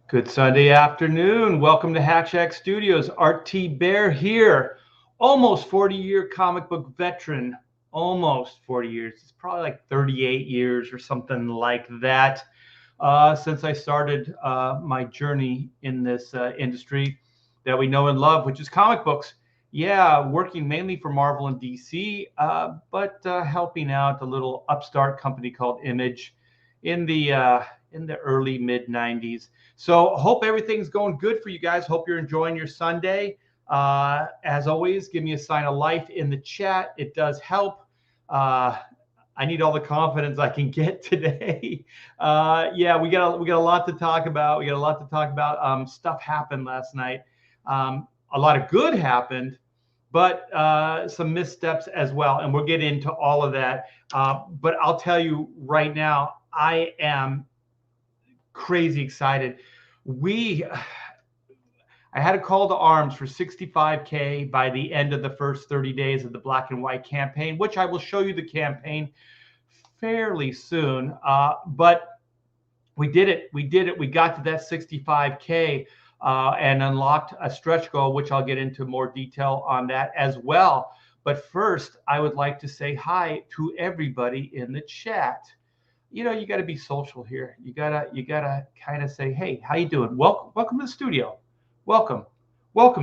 Good Sunday afternoon. Welcome to Hack Shack Studios. Art T. Bear here. Almost 40-year comic book veteran. Almost 40 years. It's probably like 38 years or something like that since I started my journey in this industry that we know and love, which is comic books. Yeah, working mainly for Marvel and DC, but helping out a little upstart company called Image in the early mid 90s. So hope everything's going good for you guys. Hope you're enjoying your Sunday. As always, give me a sign of life in the chat. It does help. I need all the confidence I can get today. Yeah, we got a lot to talk about. We got a lot to talk about. Stuff happened last night. A lot of good happened, but some missteps as well, and we'll get into all of that. But I'll tell you right now, I am crazy excited. I had a call to arms for 65K by the end of the first 30 days of the Black and White campaign, which I will show you the campaign fairly soon. But we did it. We did it. We got to that 65K and unlocked a stretch goal, which I'll get into more detail on that as well. But first, I would like to say hi to everybody in the chat. You got to be social here. You gotta kind of say, hey, how you doing? Welcome to the studio. Welcome,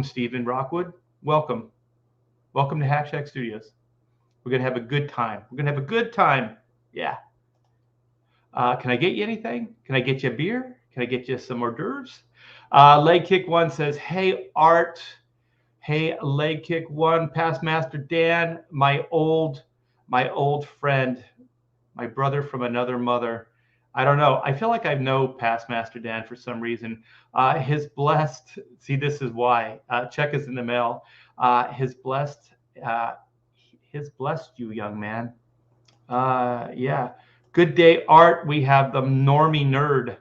Stephen Rockwood. Welcome to Hack Shack Studios. We're gonna have a good time. Yeah. Can I get you anything? Can I get you a beer? Can I get you some hors d'oeuvres? Leg Kick One says, hey, Art. Hey, Leg Kick One, Past Master Dan, my old friend, my brother from another mother. I don't know. I feel like I know Past Master Dan for some reason. His blessed, see, this is why. Check is in the mail. His blessed you, young man. Yeah. Good day, Art. We have the normie nerd.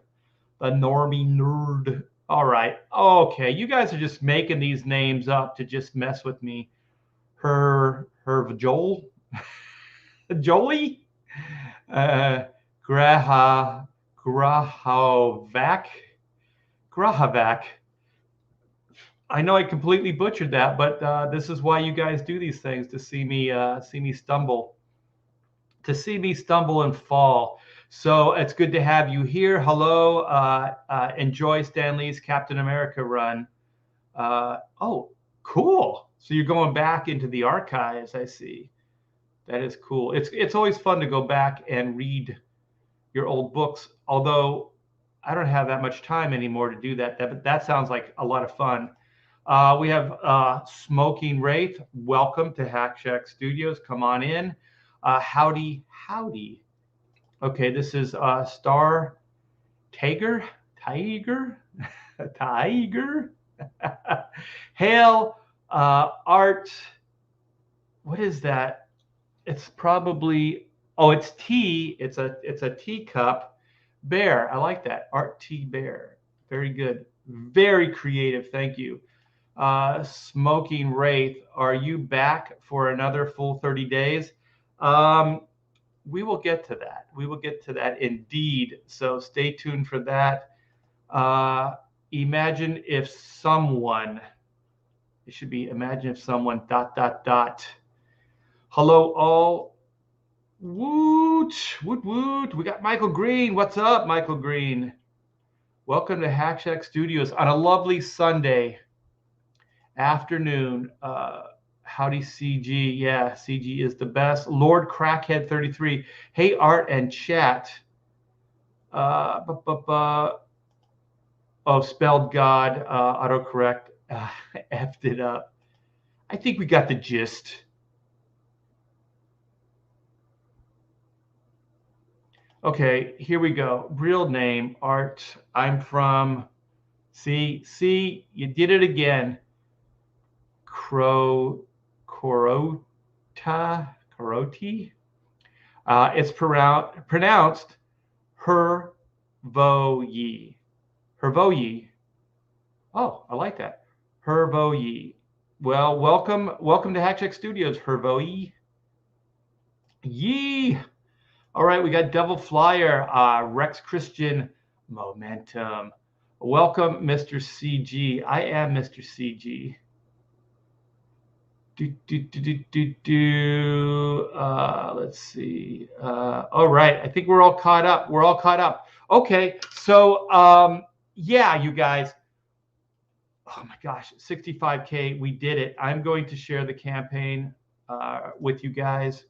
All right. Okay. You guys are just making these names up to just mess with me. Joel? Jolie? Grahavac. I know I completely butchered that, but this is why you guys do these things, to see me stumble and fall. So it's good to have you here. Hello. Enjoy Stan Lee's Captain America run. Oh, cool. So you're going back into the archives, I see. That is cool. It's always fun to go back and read your old books, although I don't have that much time anymore to do that. But that sounds like a lot of fun. We have Smoking Wraith. Welcome to Hack Shack Studios. Come on in. Howdy. Okay, this is Star Tiger. Hail, Art. What is that? It's probably, it's tea. It's a teacup. Bear. I like that. Art T. Bear. Very good. Very creative. Thank you. Smoking Wraith. Are you back for another full 30 days? We will get to that. Indeed. So stay tuned for that. Imagine if someone. It should be imagine if someone ... Hello all. Woot. We got Michael Green. What's up, Michael Green? Welcome to Hack Shack Studios on a lovely Sunday afternoon. Howdy, CG. Yeah, CG is the best. Lord Crackhead 33. Hey, Art and chat. Spelled God. Autocorrect. Effed it up. I think we got the gist. Okay, here we go. Real name, Art. I'm from. See, you did it again. Caroti. It's pronounced Hervoyi. Oh, I like that. Hervoyi. Well, welcome to Hack Shack Studios, Hervoyi. Yee. All right, we got Devil Flyer, Rex Christian, Momentum. Welcome, Mr. CG. I am Mr. CG. Let's see. All right. I think we're all caught up. We're all caught up. Okay. So, yeah, you guys. Oh my gosh, 65K. We did it. I'm going to share the campaign with you guys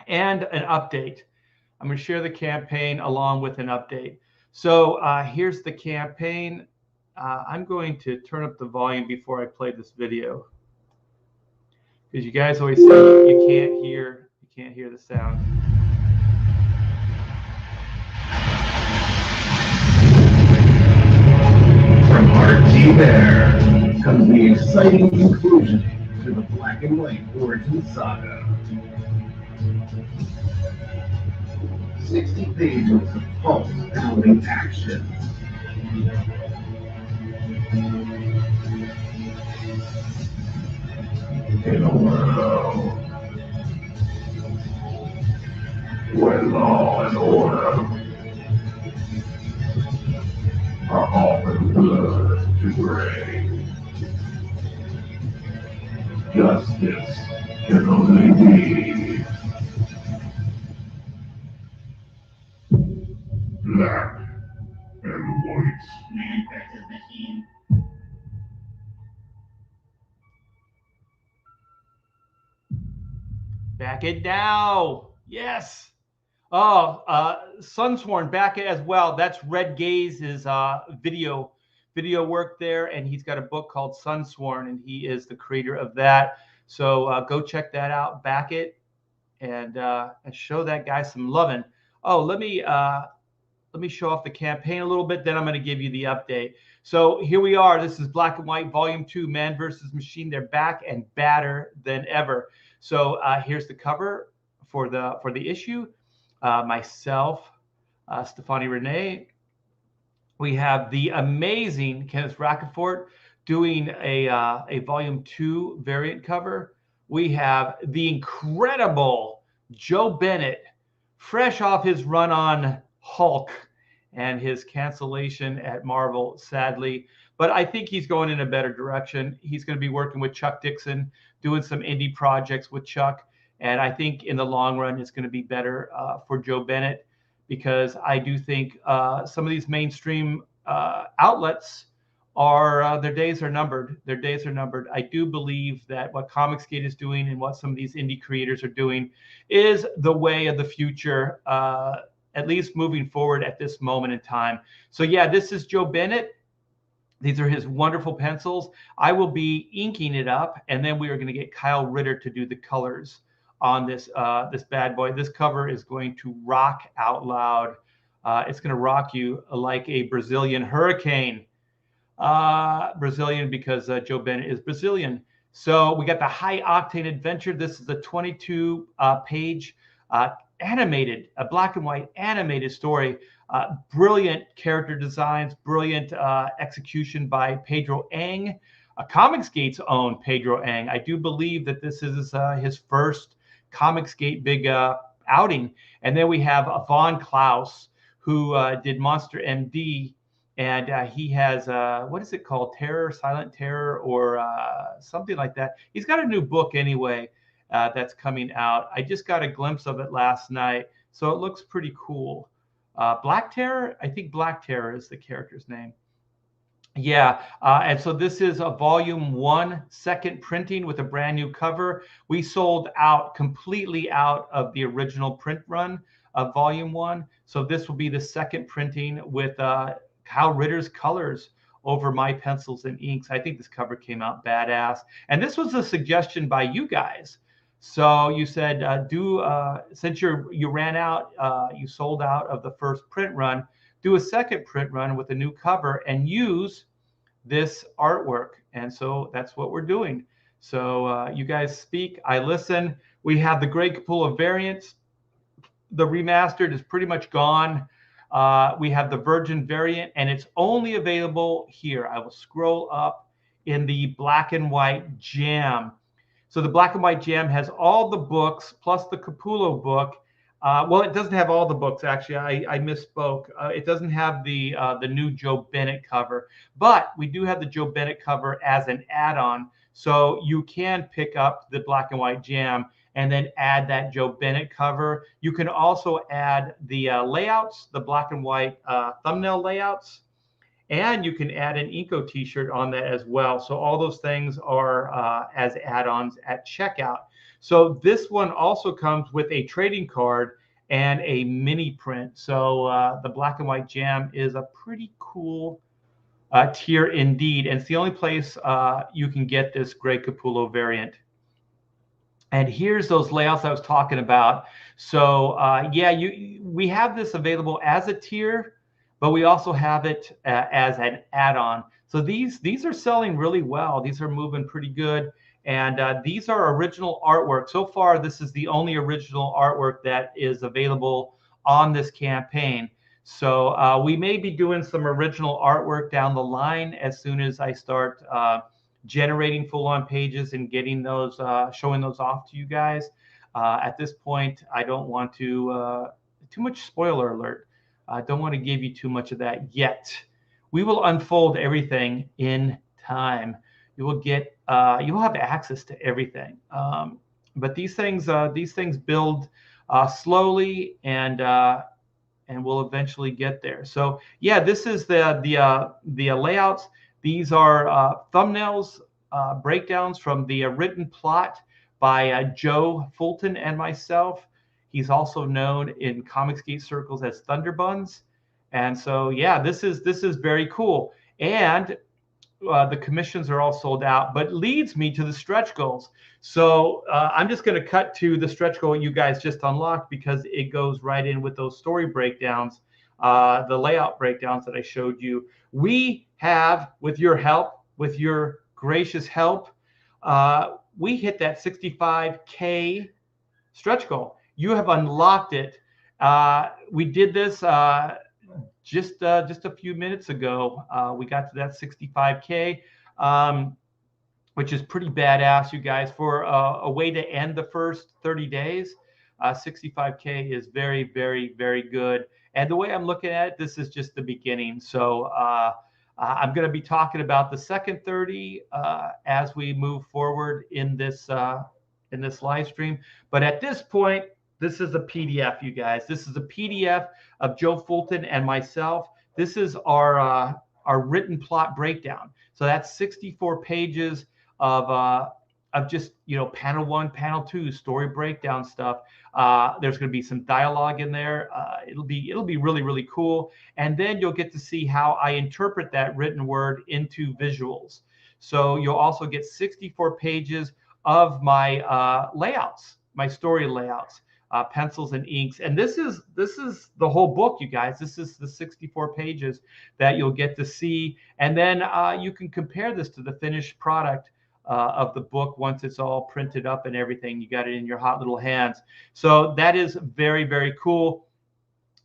and an update. I'm going to share the campaign along with an update. So here's the campaign. I'm going to turn up the volume before I play this video, because you guys always say you can't hear the sound. From RT Bear comes the exciting conclusion to the Black and White origin saga. 60 pages of pulse-pounding action. In a world where law and order are often blurred to gray, justice can only be black and white. Manifested machine. Back it now. Yes. Oh, Sunsworn back it as well. That's Red Gaze's video work there, and he's got a book called Sunsworn, and he is the creator of that. So go check that out. Back it and show that guy some loving. Oh, let me show off the campaign a little bit. Then I'm going to give you the update. So here we are. This is Black and White Volume 2, Man versus Machine. They're back and badder than ever. So here's the cover for the issue. Myself, Stefani Renee. We have the amazing Kenneth Rocafort doing a Volume 2 variant cover. We have the incredible Joe Bennett, fresh off his run on Hulk and his cancellation at Marvel, sadly. But I think he's going in a better direction. He's going to be working with Chuck Dixon, doing some indie projects with Chuck. And I think in the long run, it's going to be better for Joe Bennett, because I do think some of these mainstream outlets are their days are numbered. Their days are numbered. I do believe that what Comicsgate is doing and what some of these indie creators are doing is the way of the future, at least moving forward at this moment in time. So yeah, this is Joe Bennett. These are his wonderful pencils. I will be inking it up, and then we are going to get Kyle Ritter to do the colors on this this bad boy. This cover is going to rock out loud. It's going to rock you like a Brazilian hurricane. Brazilian because Joe Bennett is Brazilian. So we got the High Octane Adventure. This is the 22 page animated, a black and white animated story. Brilliant character designs, brilliant execution by Pedro Ang, Comicsgate's own Pedro Ang. I do believe that this is his first Comicsgate big outing. And then we have Von Klaus, who did Monster MD, and he has what is it called, Terror, Silent Terror, or something like that. He's got a new book anyway that's coming out. I just got a glimpse of it last night, so it looks pretty cool. Black Terror, I think Black Terror is the character's name. Yeah, and so this is a volume 1, second printing with a brand new cover. We sold out, completely out of the original print run of volume 1. So this will be the second printing with Kyle Ritter's colors over my pencils and inks. I think this cover came out badass. And this was a suggestion by you guys. So you said, since you ran out, you sold out of the first print run, do a second print run with a new cover and use this artwork. And so that's what we're doing. So you guys speak, I listen. We have the Greg Capullo variants. The remastered is pretty much gone. We have the Virgin variant, and it's only available here. I will scroll up in the black and white jam. So the black and white jam has all the books plus the Capullo book Well, it doesn't have all the books, actually. I misspoke. It doesn't have the new Joe Bennett cover, but we do have the Joe Bennett cover as an add-on. So you can pick up the Black and White Jam and then add that Joe Bennett cover. You can also add the layouts, the black and white thumbnail layouts, and you can add an Inco t-shirt on that as well. So all those things are as add-ons at checkout. So this one also comes with a trading card and a mini print. So the Black and White Jam is a pretty cool tier indeed. And it's the only place you can get this Grey Capullo variant. And here's those layouts I was talking about. So yeah, we have this available as a tier, but we also have it as an add-on. So these are selling really well. These are moving pretty good. And these are original artwork. So far, this is the only original artwork that is available on this campaign. So we may be doing some original artwork down the line as soon as I start generating full-on pages and getting those, showing those off to you guys. At this point, I don't want to, too much spoiler alert. I don't want to give you too much of that yet. We will unfold everything in time. You will get, you will have access to everything. But these things build slowly, and we'll eventually get there. So yeah, this is the layouts. These are thumbnails, breakdowns from the written plot by Joe Fulton and myself. He's also known in Comicsgate circles as Thunderbuns. And so, yeah, this is very cool. And the commissions are all sold out, but leads me to the stretch goals. So I'm just going to cut to the stretch goal you guys just unlocked, because it goes right in with those story breakdowns, the layout breakdowns that I showed you. We have, with your help, with your gracious help, we hit that 65K stretch goal. You have unlocked it. We did this just a few minutes ago. We got to that 65K, which is pretty badass, you guys. For a way to end the first 30 days, 65K is very, very, very good. And the way I'm looking at it, this is just the beginning. So I'm going to be talking about the second 30 as we move forward in this live stream. But at this point, this is a PDF, you guys. This is a PDF of Joe Fulton and myself. This is our written plot breakdown. So that's 64 pages of just, you know, panel 1, panel 2, story breakdown stuff. There's going to be some dialogue in there. It'll be really, really cool. And then you'll get to see how I interpret that written word into visuals. So you'll also get 64 pages of my layouts, my story layouts. Pencils and inks, and this is the whole book, you guys. This is the 64 pages that you'll get to see, and then you can compare this to the finished product of the book once it's all printed up and everything. You got it in your hot little hands. So that is very, very cool.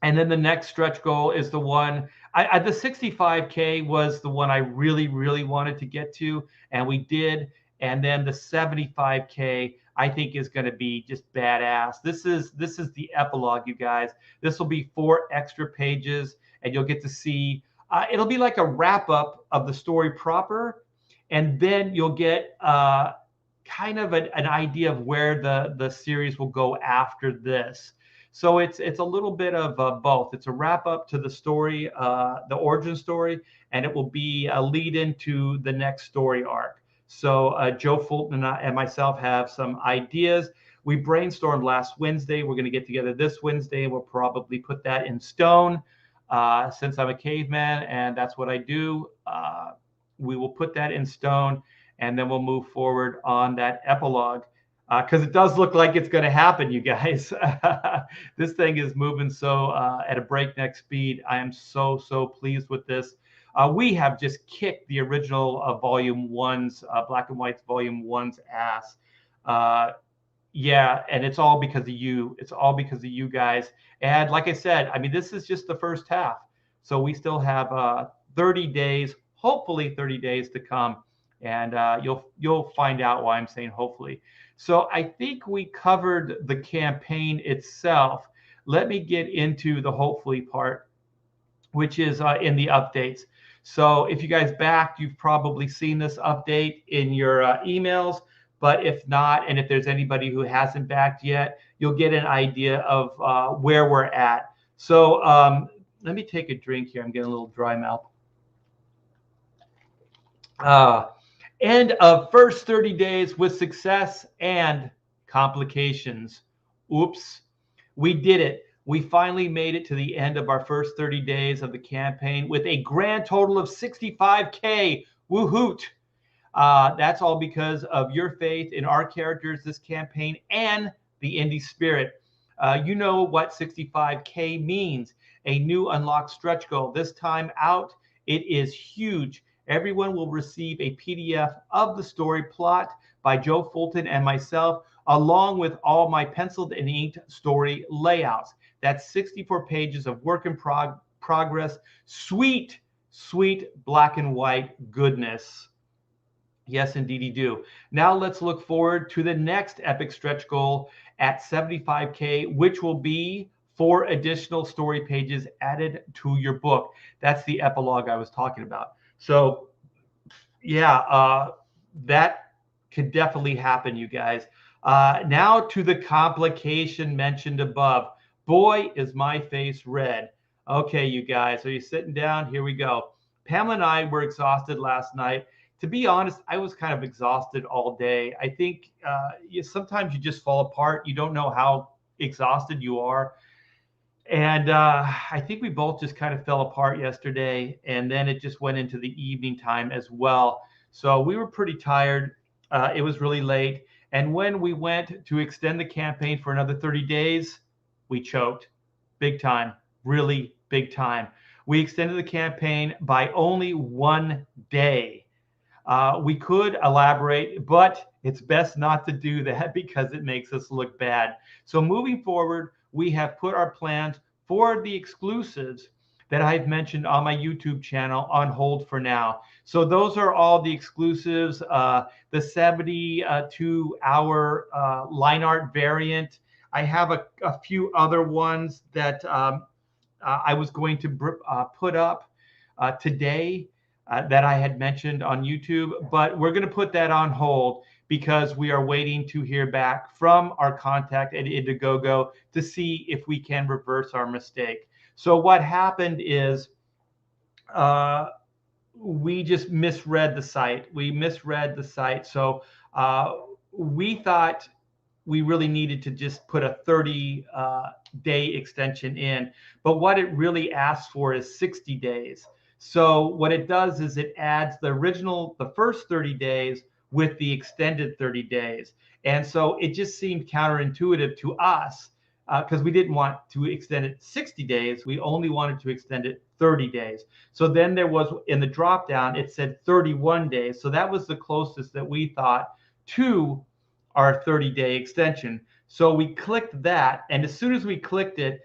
And then the next stretch goal is the one. The 65K was the one I really, really wanted to get to, and we did. And then the 75K, I think, is going to be just badass. This is the epilogue, you guys. This will be 4 extra pages, and you'll get to see. It'll be like a wrap up of the story proper, and then you'll get kind of an idea of where the series will go after this. So it's a little bit of both. It's a wrap up to the story, the origin story, and it will be a lead into the next story arc. So Joe Fulton and myself have some ideas. We brainstormed last Wednesday. We're going to get together this Wednesday, and we'll probably put that in stone. Since I'm a caveman and that's what I do, we will put that in stone, and then we'll move forward on that epilogue. Because it does look like it's going to happen, you guys. This thing is moving so at a breakneck speed. I am so pleased with this. We have just kicked the original Volume 1's, Black and White's Volume 1's ass. Yeah, and it's all because of you. It's all because of you guys. And like I said, I mean, this is just the first half. So we still have 30 days, hopefully 30 days to come. And you'll find out why I'm saying hopefully. So I think we covered the campaign itself. let me get into the hopefully part, which is in the updates. So if you guys backed, you've probably seen this update in your emails. But if not, and if there's anybody who hasn't backed yet, you'll get an idea of where we're at. So let me take a drink here. I'm getting a little dry mouth. End of first 30 days with success and complications. Oops, we did it. We finally made it to the end of our first 30 days of the campaign with a grand total of 65K. Woohoot! That's all because of your faith in our characters this campaign and the indie spirit. You know what 65K means. A new unlocked stretch goal. This time out, it is huge. Everyone will receive a PDF of the story plot by Joe Fulton and myself, along with all my penciled and inked story layouts. That's 64 pages of work in progress. Sweet, sweet black and white goodness. Yes, indeed, you do. Now let's look forward to the next epic stretch goal at 75K, which will be 4 additional story pages added to your book. That's the epilogue I was talking about. So, yeah, that could definitely happen, you guys. Now to the complication mentioned above. Boy, is my face red. Okay, you guys, are you sitting down? Here we go. Pamela and I were exhausted last night. To be honest, I was kind of exhausted all day. I think sometimes you just fall apart. You don't know how exhausted you are. And I think we both just kind of fell apart yesterday. And then it just went into the evening time as well. So we were pretty tired. It was really late. And when we went to extend the campaign for another 30 days, we choked big time, really big time. We extended the campaign by only 1 day. We could elaborate, but it's best not to do that because it makes us look bad. So moving forward, we have put our plans for the exclusives that I've mentioned on my YouTube channel on hold for now. So those are all the exclusives, the 72-hour line art variant. I have a few other ones that I was going to put up today that I had mentioned on YouTube, but we're going to put that on hold because we are waiting to hear back from our contact at Indiegogo to see if we can reverse our mistake. So what happened is we just misread the site. We misread the site. So we thought we really needed to just put a 30-day extension in. But what it really asks for is 60 days. So what it does is it adds the first 30 days with the extended 30 days. And so it just seemed counterintuitive to us because we didn't want to extend it 60 days. We only wanted to extend it 30 days. So then there was, in the drop down, it said 31 days. So that was the closest that we thought to our 30-day extension. So we clicked that. And as soon as we clicked it,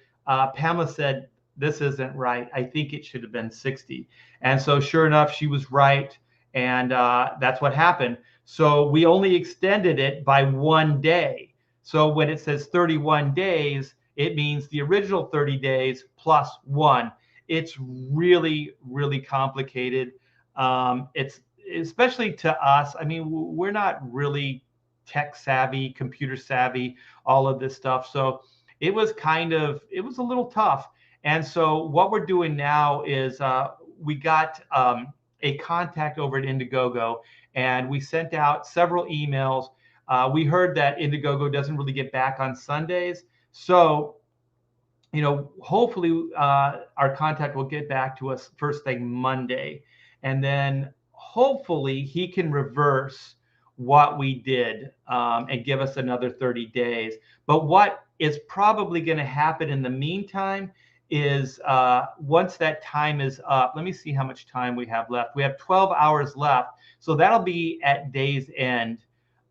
Pamela said, this isn't right. I think it should have been 60. And so sure enough, she was right. And that's what happened. So we only extended it by 1 day. So when it says 31 days, it means the original 30 days plus 1. It's really, really complicated. It's especially to us. I mean, we're not really tech savvy, computer savvy, all of this stuff. So it was a little tough. And so what we're doing now is we got a contact over at Indiegogo, and we sent out several emails. We heard that Indiegogo doesn't really get back on Sundays. So, hopefully our contact will get back to us first thing Monday. And then hopefully he can reverse what we did and give us another 30 days. But what is probably going to happen in the meantime is once that time is up, let me see how much time we have left. We have 12 hours left. So that'll be at day's end.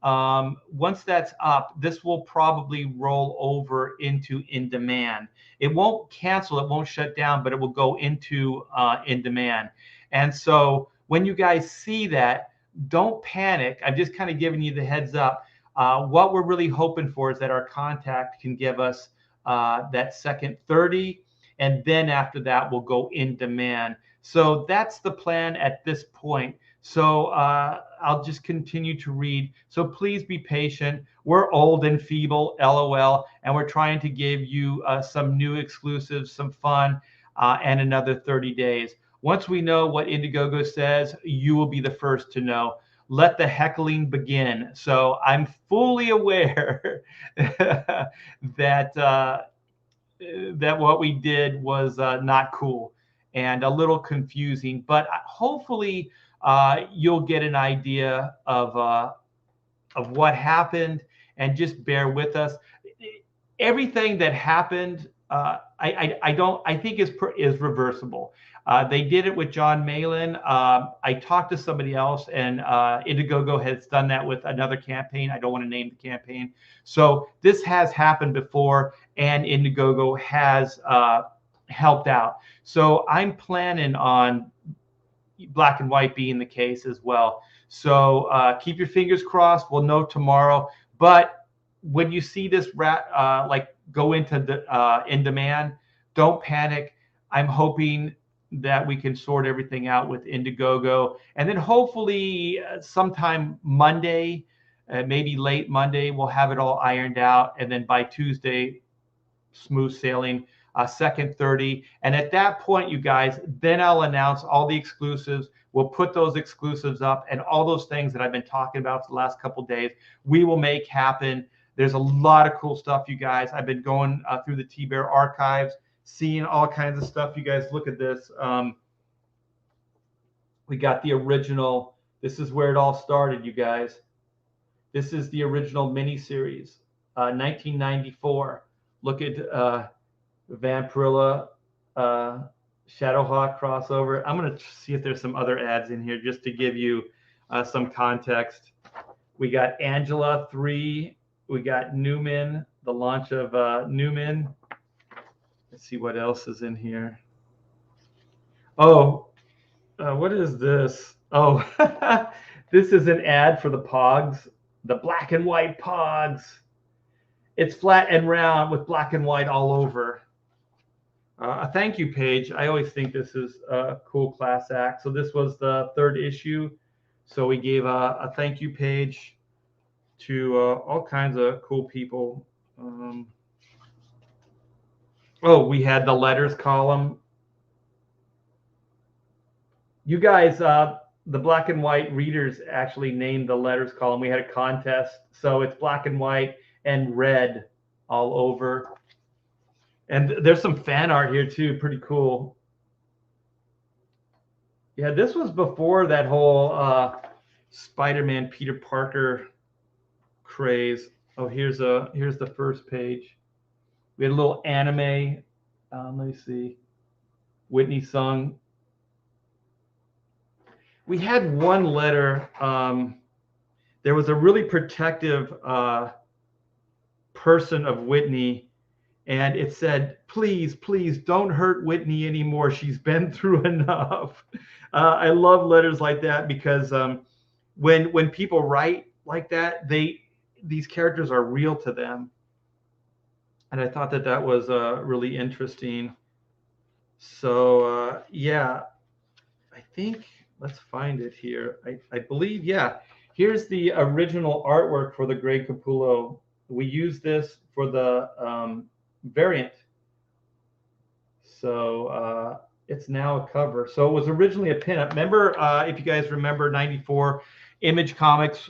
Once that's up, this will probably roll over into in demand. It won't cancel, it won't shut down, but it will go into in demand. And so when you guys see that, don't panic. I'm just kind of giving you the heads up. What we're really hoping for is that our contact can give us that second 30. And then after that, we'll go in demand. So that's the plan at this point. So I'll just continue to read. So please be patient. We're old and feeble, LOL, and we're trying to give you some new exclusives, some fun, and another 30 days. Once we know what Indiegogo says, you will be the first to know. Let the heckling begin. So I'm fully aware that that what we did was not cool and a little confusing, but hopefully you'll get an idea of what happened, and just bear with us. Everything that happened, I think is reversible. They did it with John Malin. I talked to somebody else, and Indiegogo has done that with another campaign. I don't want to name the campaign. So this has happened before, and Indiegogo has helped out. So I'm planning on Black and White being the case as well. So keep your fingers crossed. We'll know tomorrow. But when you see this like go into the in demand, don't panic. I'm hoping that we can sort everything out with Indiegogo, and then hopefully sometime Monday, maybe late Monday, we'll have it all ironed out, and then by Tuesday, smooth sailing. Second 30, and at that point, you guys, then I'll announce all the exclusives. We'll put those exclusives up, and all those things that I've been talking about for the last couple of days, we will make happen. There's a lot of cool stuff, you guys. I've been going through the T-Bear archives, seeing all kinds of stuff. You guys, look at this. We got the original. This is where it all started, you guys. This is the original miniseries, 1994. Look at Vampirilla, Shadowhawk crossover. I'm going to see if there's some other ads in here just to give you some context. We got Angela 3. We got Newman, the launch of Newman. Let's see what else is in here. Oh, what is this? Oh, this is an ad for the Pogs, the black and white Pogs. It's flat and round with black and white all over. A thank you page. I always think this is a cool class act. So this was the 3rd issue. So we gave a thank you page to all kinds of cool people. Oh, we had the letters column. You guys, the black and white readers actually named the letters column. We had a contest. So it's black and white and red all over. And there's some fan art here too, pretty cool. Yeah, this was before that whole Spider-Man Peter Parker craze. Oh, here's the first page. We had a little anime. Let me see. Whitney song. We had one letter. There was a really protective person of Whitney, and it said, please, please don't hurt Whitney anymore. She's been through enough. I love letters like that because when people write like that, these characters are real to them. And I thought that was really interesting. So, yeah, I think, let's find it here. I believe, yeah, here's the original artwork for the Greg Capullo. We used this for the variant. So it's now a cover. So it was originally a pinup. Remember, if you guys remember 94 Image Comics,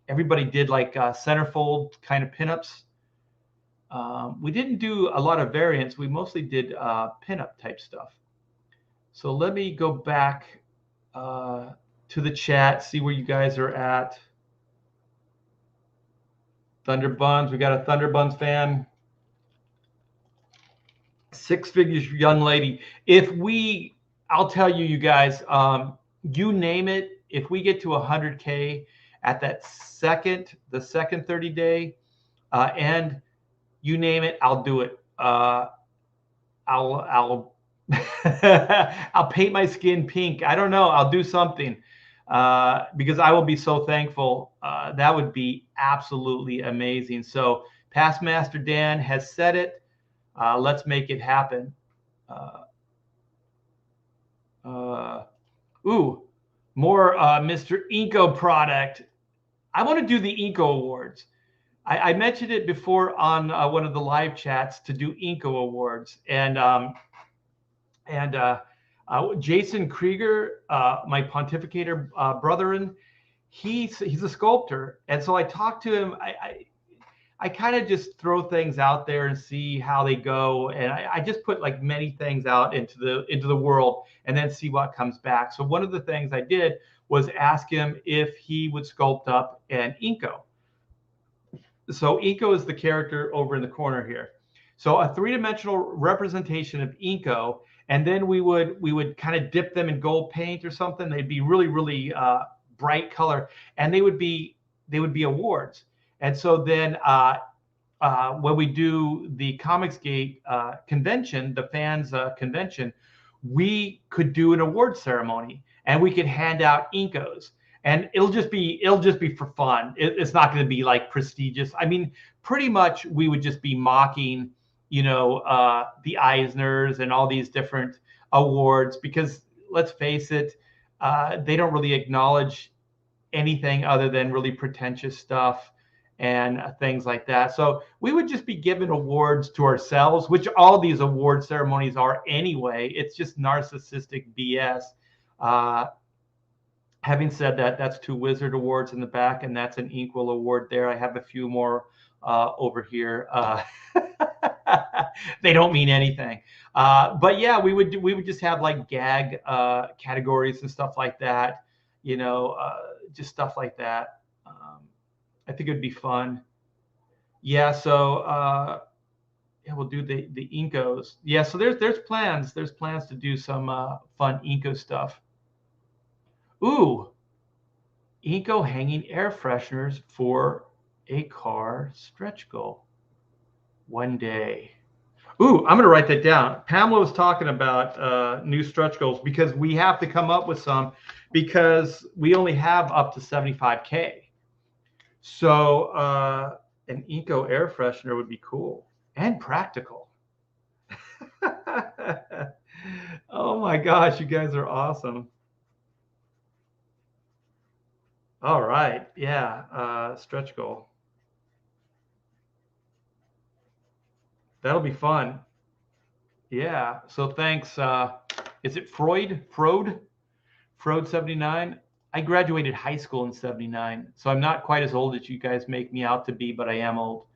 everybody did like centerfold kind of pinups. We didn't do a lot of variants. We mostly did pinup type stuff. So let me go back to the chat, see where you guys are at. Thunder Buns, we got a Thunder Buns fan. Six Figures Young Lady. I'll tell you, you guys, you name it. If we get to 100K at the second 30 day, and you name it, I'll do it. I'll I'll paint my skin pink. I don't know. I'll do something because I will be so thankful. That would be absolutely amazing. So Past Master Dan has said it. Let's make it happen. Ooh, more Mr. Inco product. I want to do the Inco Awards. I mentioned it before on one of the live chats to do Inco Awards, and Jason Krieger, my pontificator brethren, he's a sculptor, and so I talked to him. I kind of just throw things out there and see how they go, and I just put like many things out into the world and then see what comes back. So one of the things I did was ask him if he would sculpt up an Inco. So Inco is the character over in the corner here. So a three-dimensional representation of Inco, and then we would kind of dip them in gold paint or something. They'd be really, really bright color, and they would be awards. And so then when we do the Comicsgate convention, the fans convention, we could do an award ceremony, and we could hand out Incos. And it'll just be for fun. It's not going to be like prestigious. I mean, pretty much we would just be mocking, the Eisners and all these different awards, because let's face it, they don't really acknowledge anything other than really pretentious stuff and things like that. So we would just be giving awards to ourselves, which all these award ceremonies are anyway. It's just narcissistic BS. Having said that, that's 2 Wizard Awards in the back, and that's an equal award there. I have a few more over here. They don't mean anything. But yeah, we would just have like gag categories and stuff like that, just stuff like that. I think it'd be fun. Yeah, so yeah, we'll do the Incos. Yeah, so there's plans. There's plans to do some fun Inco stuff. Ooh, Inco hanging air fresheners for a car stretch goal. One day. Ooh, I'm going to write that down. Pamela was talking about new stretch goals, because we have to come up with some, because we only have up to 75K. So an Inco air freshener would be cool and practical. Oh my gosh, you guys are awesome. All right, yeah, stretch goal. That'll be fun. Yeah, so thanks. Is it Freud 79? I graduated high school in 79, so I'm not quite as old as you guys make me out to be, but I am old.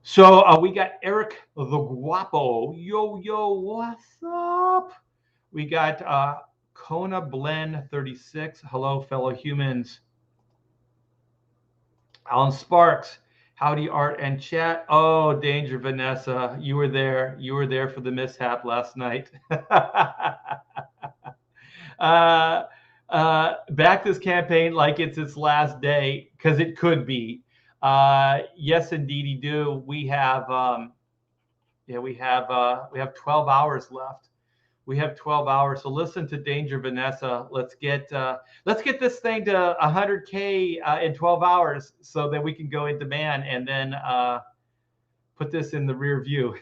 So we got Eric the Guapo. Yo, what's up? We got Kona Blend 36. Hello, fellow humans. Alan Sparks. Howdy, Art and chat. Oh, danger, Vanessa. You were there. You were there for the mishap last night. Back this campaign like it's its last day, because it could be. Yes, indeedy do. We have 12 hours left. We have 12 hours. So listen to Danger Vanessa. Let's get this thing to 100K in 12 hours, so that we can go into man and then put this in the rear view.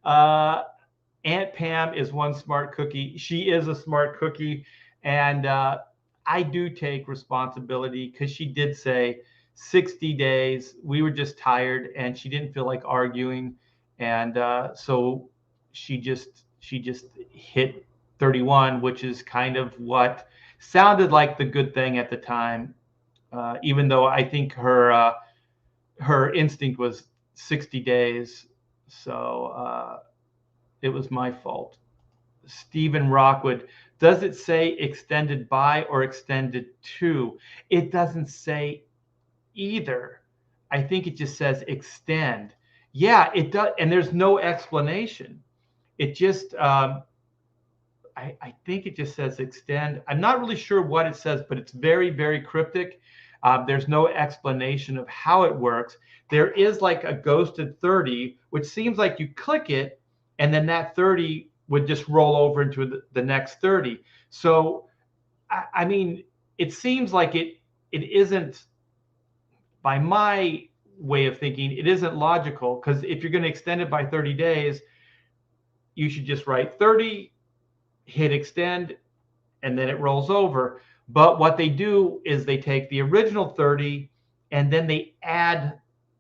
Aunt Pam is one smart cookie. She is a smart cookie, and I do take responsibility, because she did say 60 days. We were just tired, and she didn't feel like arguing, and so she just hit 31, which is kind of what sounded like the good thing at the time, even though I think her instinct was 60 days. So it was my fault. Stephen Rockwood, does it say extended by or extended to? It doesn't say either. I think it just says extend. Yeah, it does, and there's no explanation. It just, I think it just says extend. I'm not really sure what it says, but it's very, very cryptic. There's no explanation of how it works. There is like a ghosted 30, which seems like you click it, and then that 30 would just roll over into the next 30. So, I mean, it seems like it isn't, by my way of thinking. It isn't logical, because if you're going to extend it by 30 days, you should just write 30, hit extend, and then it rolls over. But what they do is they take the original 30 and then they add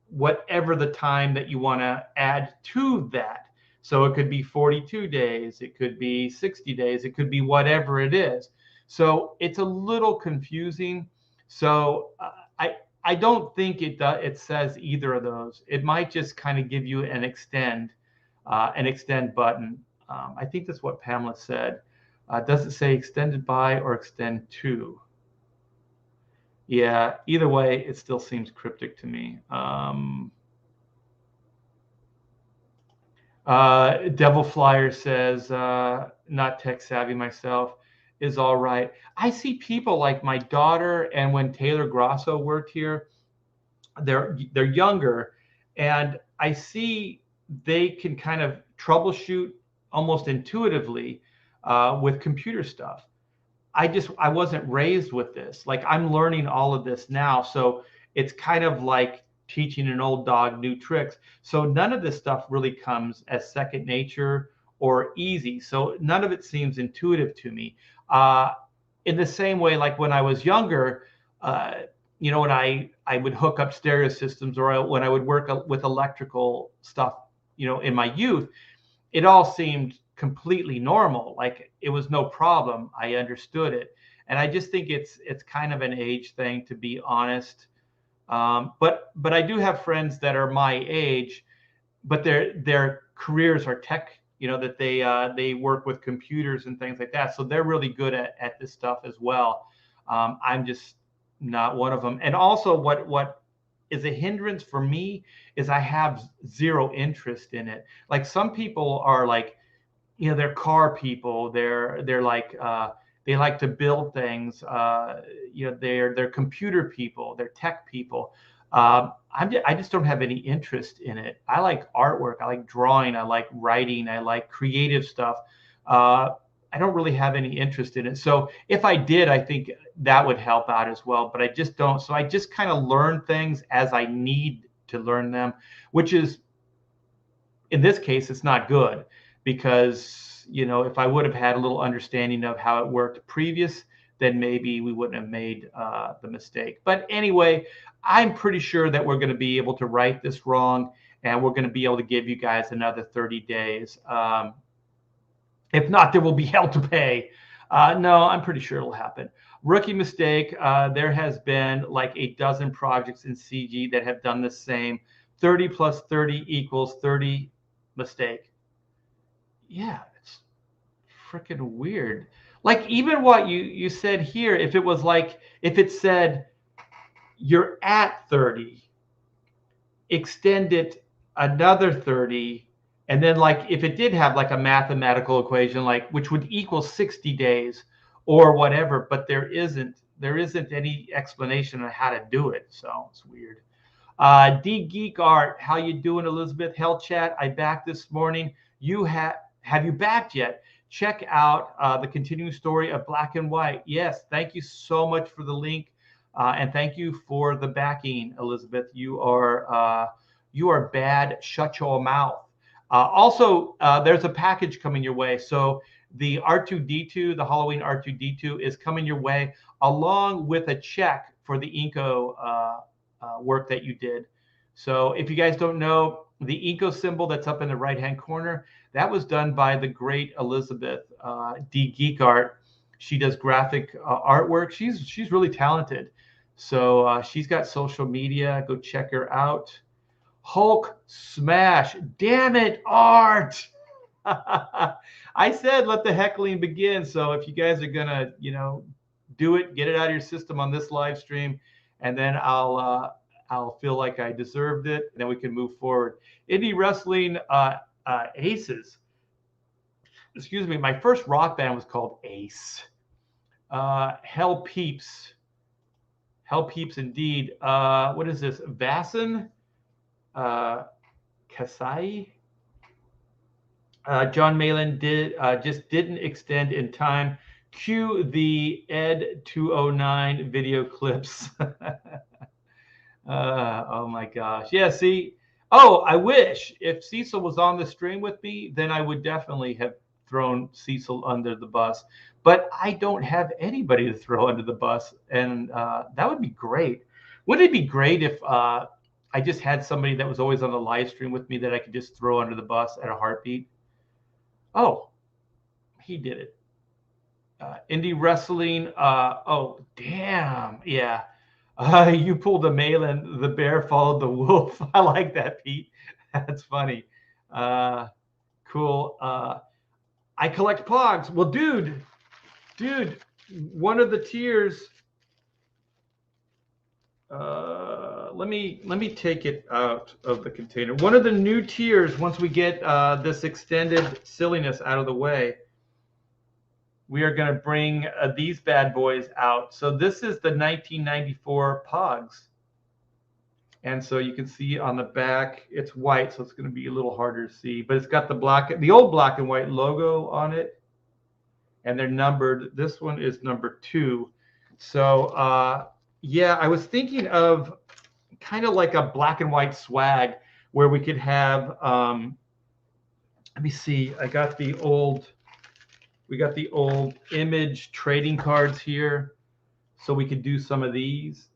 whatever the time that you want to add to that. So it could be 42 days, it could be 60 days, it could be whatever it is. So it's a little confusing. So I don't think it says either of those. It might just kind of give you an extend button. I think that's what Pamela said. Does it say extended by or extend to? Yeah, either way, it still seems cryptic to me. Devil Flyer says, not tech savvy myself, is all right. I see people like my daughter, and when Taylor Grosso worked here, they're younger, and I see they can kind of troubleshoot almost intuitively with computer stuff. I wasn't raised with this. Like, I'm learning all of this now, so it's kind of like teaching an old dog new tricks. So none of this stuff really comes as second nature or easy. So none of it seems intuitive to me. In the same way, like when I was younger, when I would hook up stereo systems, or when I would work with electrical stuff, in my youth, it all seemed completely normal. Like, it was no problem. I understood it. And I just think it's kind of an age thing, to be honest. But I do have friends that are my age, but their careers are tech, that they work with computers and things like that. So they're really good at this stuff as well. I'm just not one of them. And also what is a hindrance for me is I have zero interest in it. Like, some people are like, they're car people. They're like, they like to build things. They're computer people. They're tech people. I just don't have any interest in it. I like artwork. I like drawing. I like writing. I like creative stuff. I don't really have any interest in it. So if I did, I think that would help out as well. But I just don't. So I just kind of learn things as I need to learn them, which is, in this case, it's not good, because if I would have had a little understanding of how it worked previous, then maybe we wouldn't have made the mistake. But anyway, I'm pretty sure that we're going to be able to right this wrong, and we're going to be able to give you guys another 30 days. If not, there will be hell to pay. No, I'm pretty sure it'll happen. Rookie mistake. There has been like a dozen projects in CG that have done the same. 30 plus 30 equals 30 mistake. Yeah, it's freaking weird. Like, even what you said here, if it said you're at 30, extend it another 30, and then, like, if it did have like a mathematical equation, like, which would equal 60 days or whatever, but there isn't any explanation on how to do it. So it's weird. D Geek Art, how you doing, Elizabeth? Hell Chat, I backed this morning. Have you backed yet? Check out the continuing story of Black and White. Yes, thank you so much for the link, and thank you for the backing, Elizabeth. You are bad. Shut your mouth. Also, there's a package coming your way. So the R2D2, the Halloween R2D2, is coming your way, along with a check for the Inco work that you did. So if you guys don't know, the Inco symbol that's up in the right-hand corner, that was done by the great Elizabeth, D Geek Art. She does graphic artwork. She's really talented. So she's got social media. Go check her out. Hulk smash. Damn it, Art. I said let the heckling begin. So if you guys are gonna, do it, get it out of your system on this live stream, and then I'll feel like I deserved it, and then we can move forward. Indie Wrestling Aces. Excuse me. My first rock band was called Ace. Hell Peeps. Hell Peeps indeed. What is this? Vassen? Kasai? John Malin just didn't extend in time. Cue the Ed 209 video clips. Oh my gosh. Yeah, see. Oh, I wish if Cecil was on the stream with me, then I would definitely have thrown Cecil under the bus. But I don't have anybody to throw under the bus, and that would be great. Wouldn't it be great if I just had somebody that was always on the live stream with me that I could just throw under the bus at a heartbeat? Oh, he did it. Indie wrestling. Oh, damn. Yeah. You pulled a Malin. The bear followed the wolf. I like that, Pete. That's funny. Cool. I collect Pogs. Well, dude, one of the tiers. Let me take it out of the container. One of the new tiers, once we get this extended silliness out of the way, we are going to bring these bad boys out. So this is the 1994 Pogs. And so you can see on the back, it's white, so it's going to be a little harder to see. But it's got the old black and white logo on it, and they're numbered. This one is number 2. So yeah, I was thinking of kind of like a black and white swag where we could have. Let me see. We got the old Image trading cards here, so we could do some of these.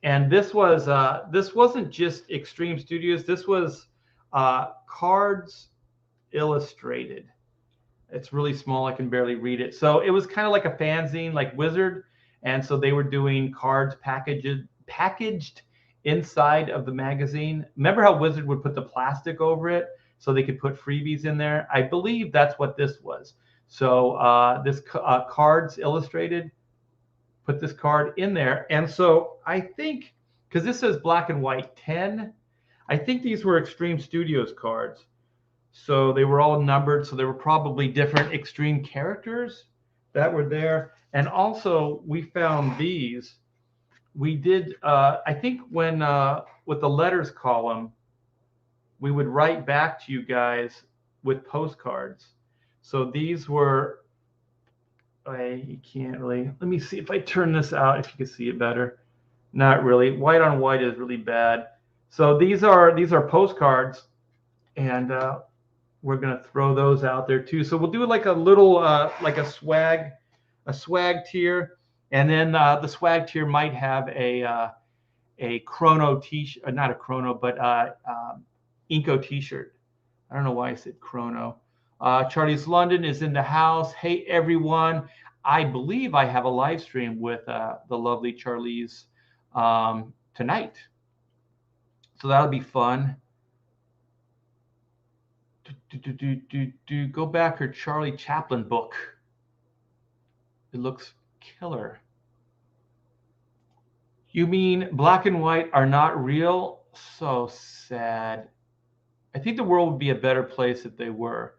And this wasn't just Extreme Studios. This was Cards Illustrated. It's really small. I can barely read it. So it was kind of like a fanzine, like Wizard. And so they were doing cards packaged inside of the magazine. Remember how Wizard would put the plastic over it so they could put freebies in there? I believe that's what this was. So this Cards Illustrated, put this card in there. And so I think, because this says black and white 10, I think these were Extreme Studios cards. So they were all numbered. So there were probably different Extreme characters that were there. And also we found these. We did, I think when, with the letters column, we would write back to you guys with postcards. So these were, you can't really, let me see if I turn this out, if you can see it better. Not really. White on white is really bad. So these are postcards, and we're gonna throw those out there too. So we'll do like a little like a swag tier, and then the swag tier might have a Chrono t-shirt, not a Chrono, but Inco t-shirt. I don't know why I said Chrono. Charlie's London is in the house. Hey, everyone. I believe I have a live stream with the lovely Charlie's tonight. So that'll be fun. Go back her Charlie Chaplin book. It looks killer. You mean black and white are not real? So sad. I think the world would be a better place if they were.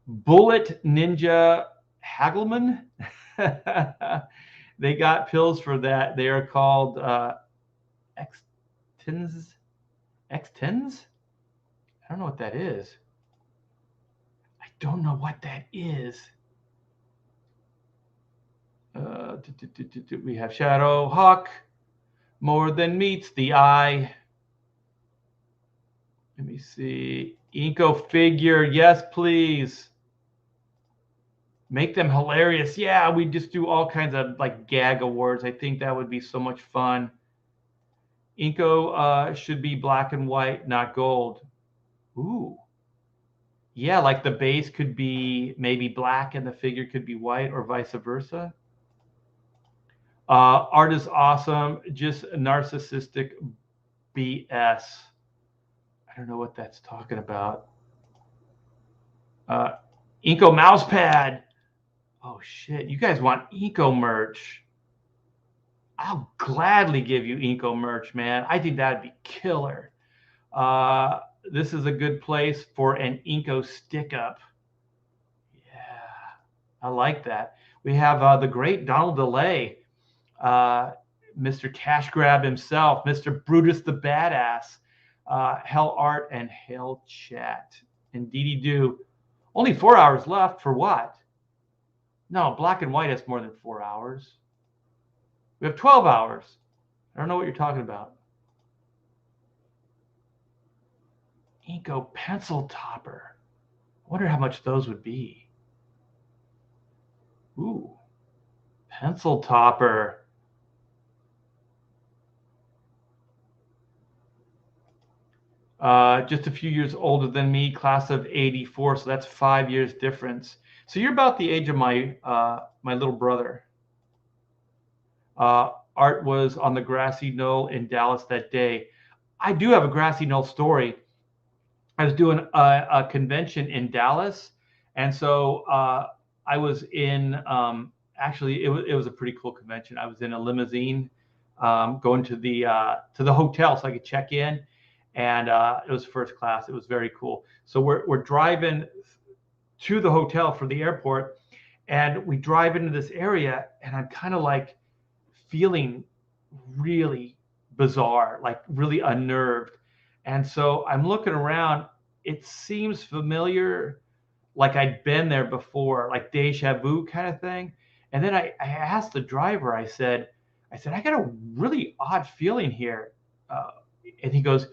Bullet Ninja Hagelman. They got pills for that. They are called X-Tins. X-Tins? I don't know what that is. I don't know what that is. We have Shadow Hawk. More than meets the eye. Let me see. Inco figure. Yes, please. Make them hilarious. Yeah, we just do all kinds of like gag awards. I think that would be so much fun. Inco should be black and white, not gold. Ooh. Yeah, like the base could be maybe black and the figure could be white, or vice versa. Art is awesome. Just narcissistic BS. I don't know what that's talking about. Inco mousepad. Oh shit, you guys want Inco merch? I'll gladly give you Inco merch, man. I think that'd be killer. This is a good place for an Inco stick up. Yeah, I like that. We have the great Donald DeLay, Mr. Cash Grab himself, Mr. Brutus the Badass, Hell Art, and Hell Chat. Indeedy do. Only 4 hours left for what? No, black and white has more than 4 hours. We have 12 hours. I don't know what you're talking about. Inco pencil topper. I wonder how much those would be. Ooh, pencil topper. Just a few years older than me, class of '84, so that's 5 years difference. So you're about the age of my my little brother. Art was on the grassy knoll in Dallas that day. I do have a grassy knoll story. I was doing a convention in Dallas, and so I was in. Actually, it was a pretty cool convention. I was in a limousine, going to the hotel so I could check in, and it was first class. It was very cool. So we're driving to the hotel for the airport, and we drive into this area, and I'm kind of like feeling really bizarre, like really unnerved. And so I'm looking around. It seems familiar, like I'd been there before, like deja vu kind of thing. And then I asked the driver, I got a really odd feeling here. Uh, and he goes,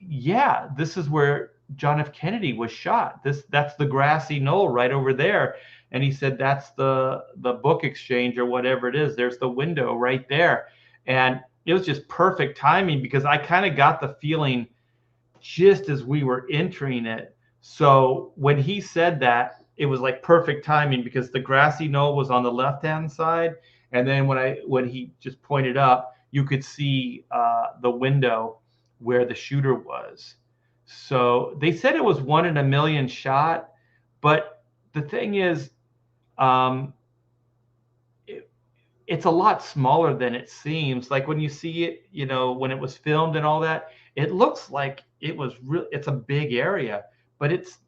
yeah, this is where John F. Kennedy was shot. That's the grassy knoll right over there. And he said, that's the book exchange or whatever it is. There's the window right there. And it was just perfect timing because I kind of got the feeling just as we were entering it. So when he said that, it was like perfect timing because the grassy knoll was on the left-hand side. And then when he just pointed up, you could see the window where the shooter was. So they said it was 1 in a million shot, but the thing is, um, it's a lot smaller than it seems. Like when you see it, you know, when it was filmed and all that, it looks like it was real. It's a big area, but it's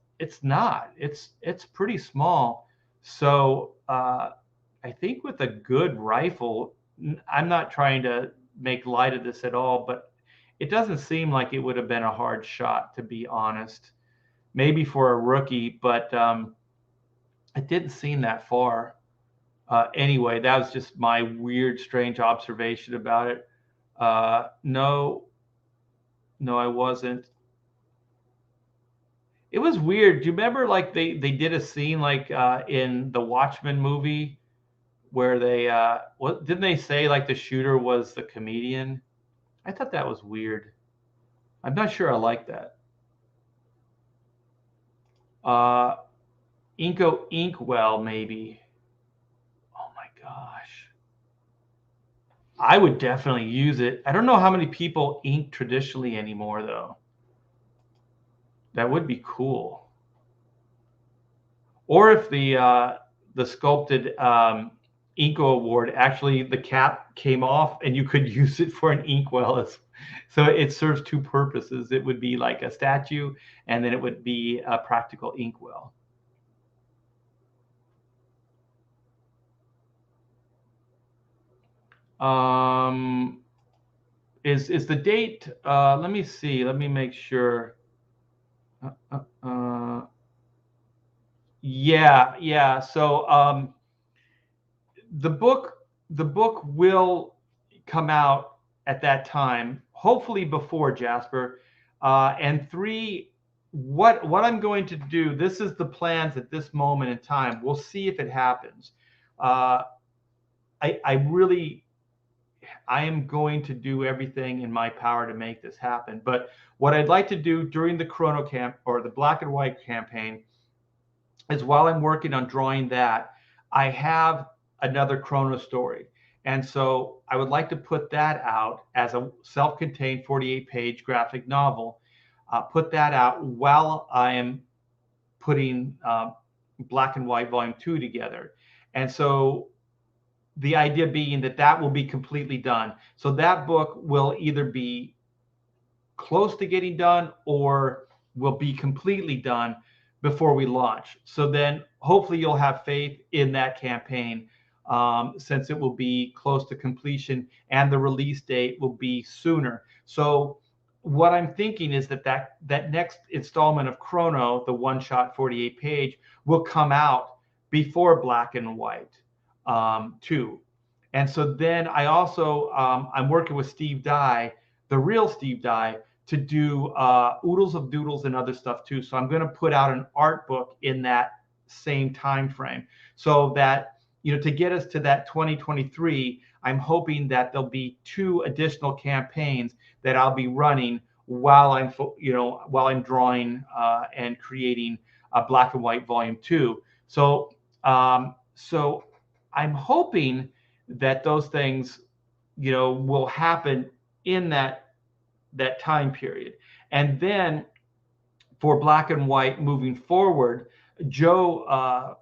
not. It's pretty small. So I think with a good rifle, I'm not trying to make light of this at all, but it doesn't seem like it would have been a hard shot, to be honest. Maybe for a rookie, but it didn't seem that far. Anyway, that was just my weird, strange observation about it. No, I wasn't. It was weird. Do you remember like they did a scene like in the Watchmen movie where they what didn't they say like the shooter was the comedian? I thought that was weird. I'm not sure I like that. Uh, Inco Inkwell maybe. Oh my gosh. I would definitely use it. I don't know how many people ink traditionally anymore, though. That would be cool. Or if the sculpted Inko Award actually the cap came off and you could use it for an inkwell. So it serves two purposes. It would be like a statue, and then it would be a practical inkwell. Is the date? Let me see. Let me make sure. Yeah. So the book will come out at that time, hopefully before Jasper. And three, what I'm going to do. This is the plans at this moment in time. We'll see if it happens. I am going to do everything in my power to make this happen. But what I'd like to do during the Chrono Camp or the Black and White campaign is while I'm working on drawing that, I have another Chrono story. And so I would like to put that out as a self-contained 48-page graphic novel, put that out while I am putting Black and White Volume 2 together. And so the idea being that will be completely done. So that book will either be close to getting done or will be completely done before we launch. So then hopefully you'll have faith in that campaign, since it will be close to completion and the release date will be sooner. So what I'm thinking is that next installment of Chrono, the one-shot 48-page, will come out before Black and White 2. And so then I also I'm working with Steve Dye, the real Steve Dye, to do oodles of doodles and other stuff too. So I'm going to put out an art book in that same time frame, so that, you know, to get us to that 2023, I'm hoping that there'll be 2 additional campaigns that I'll be running while I'm drawing and creating Black and White Volume 2. So so I'm hoping that those things, you know, will happen in that time period. And then for Black and White moving forward, Joe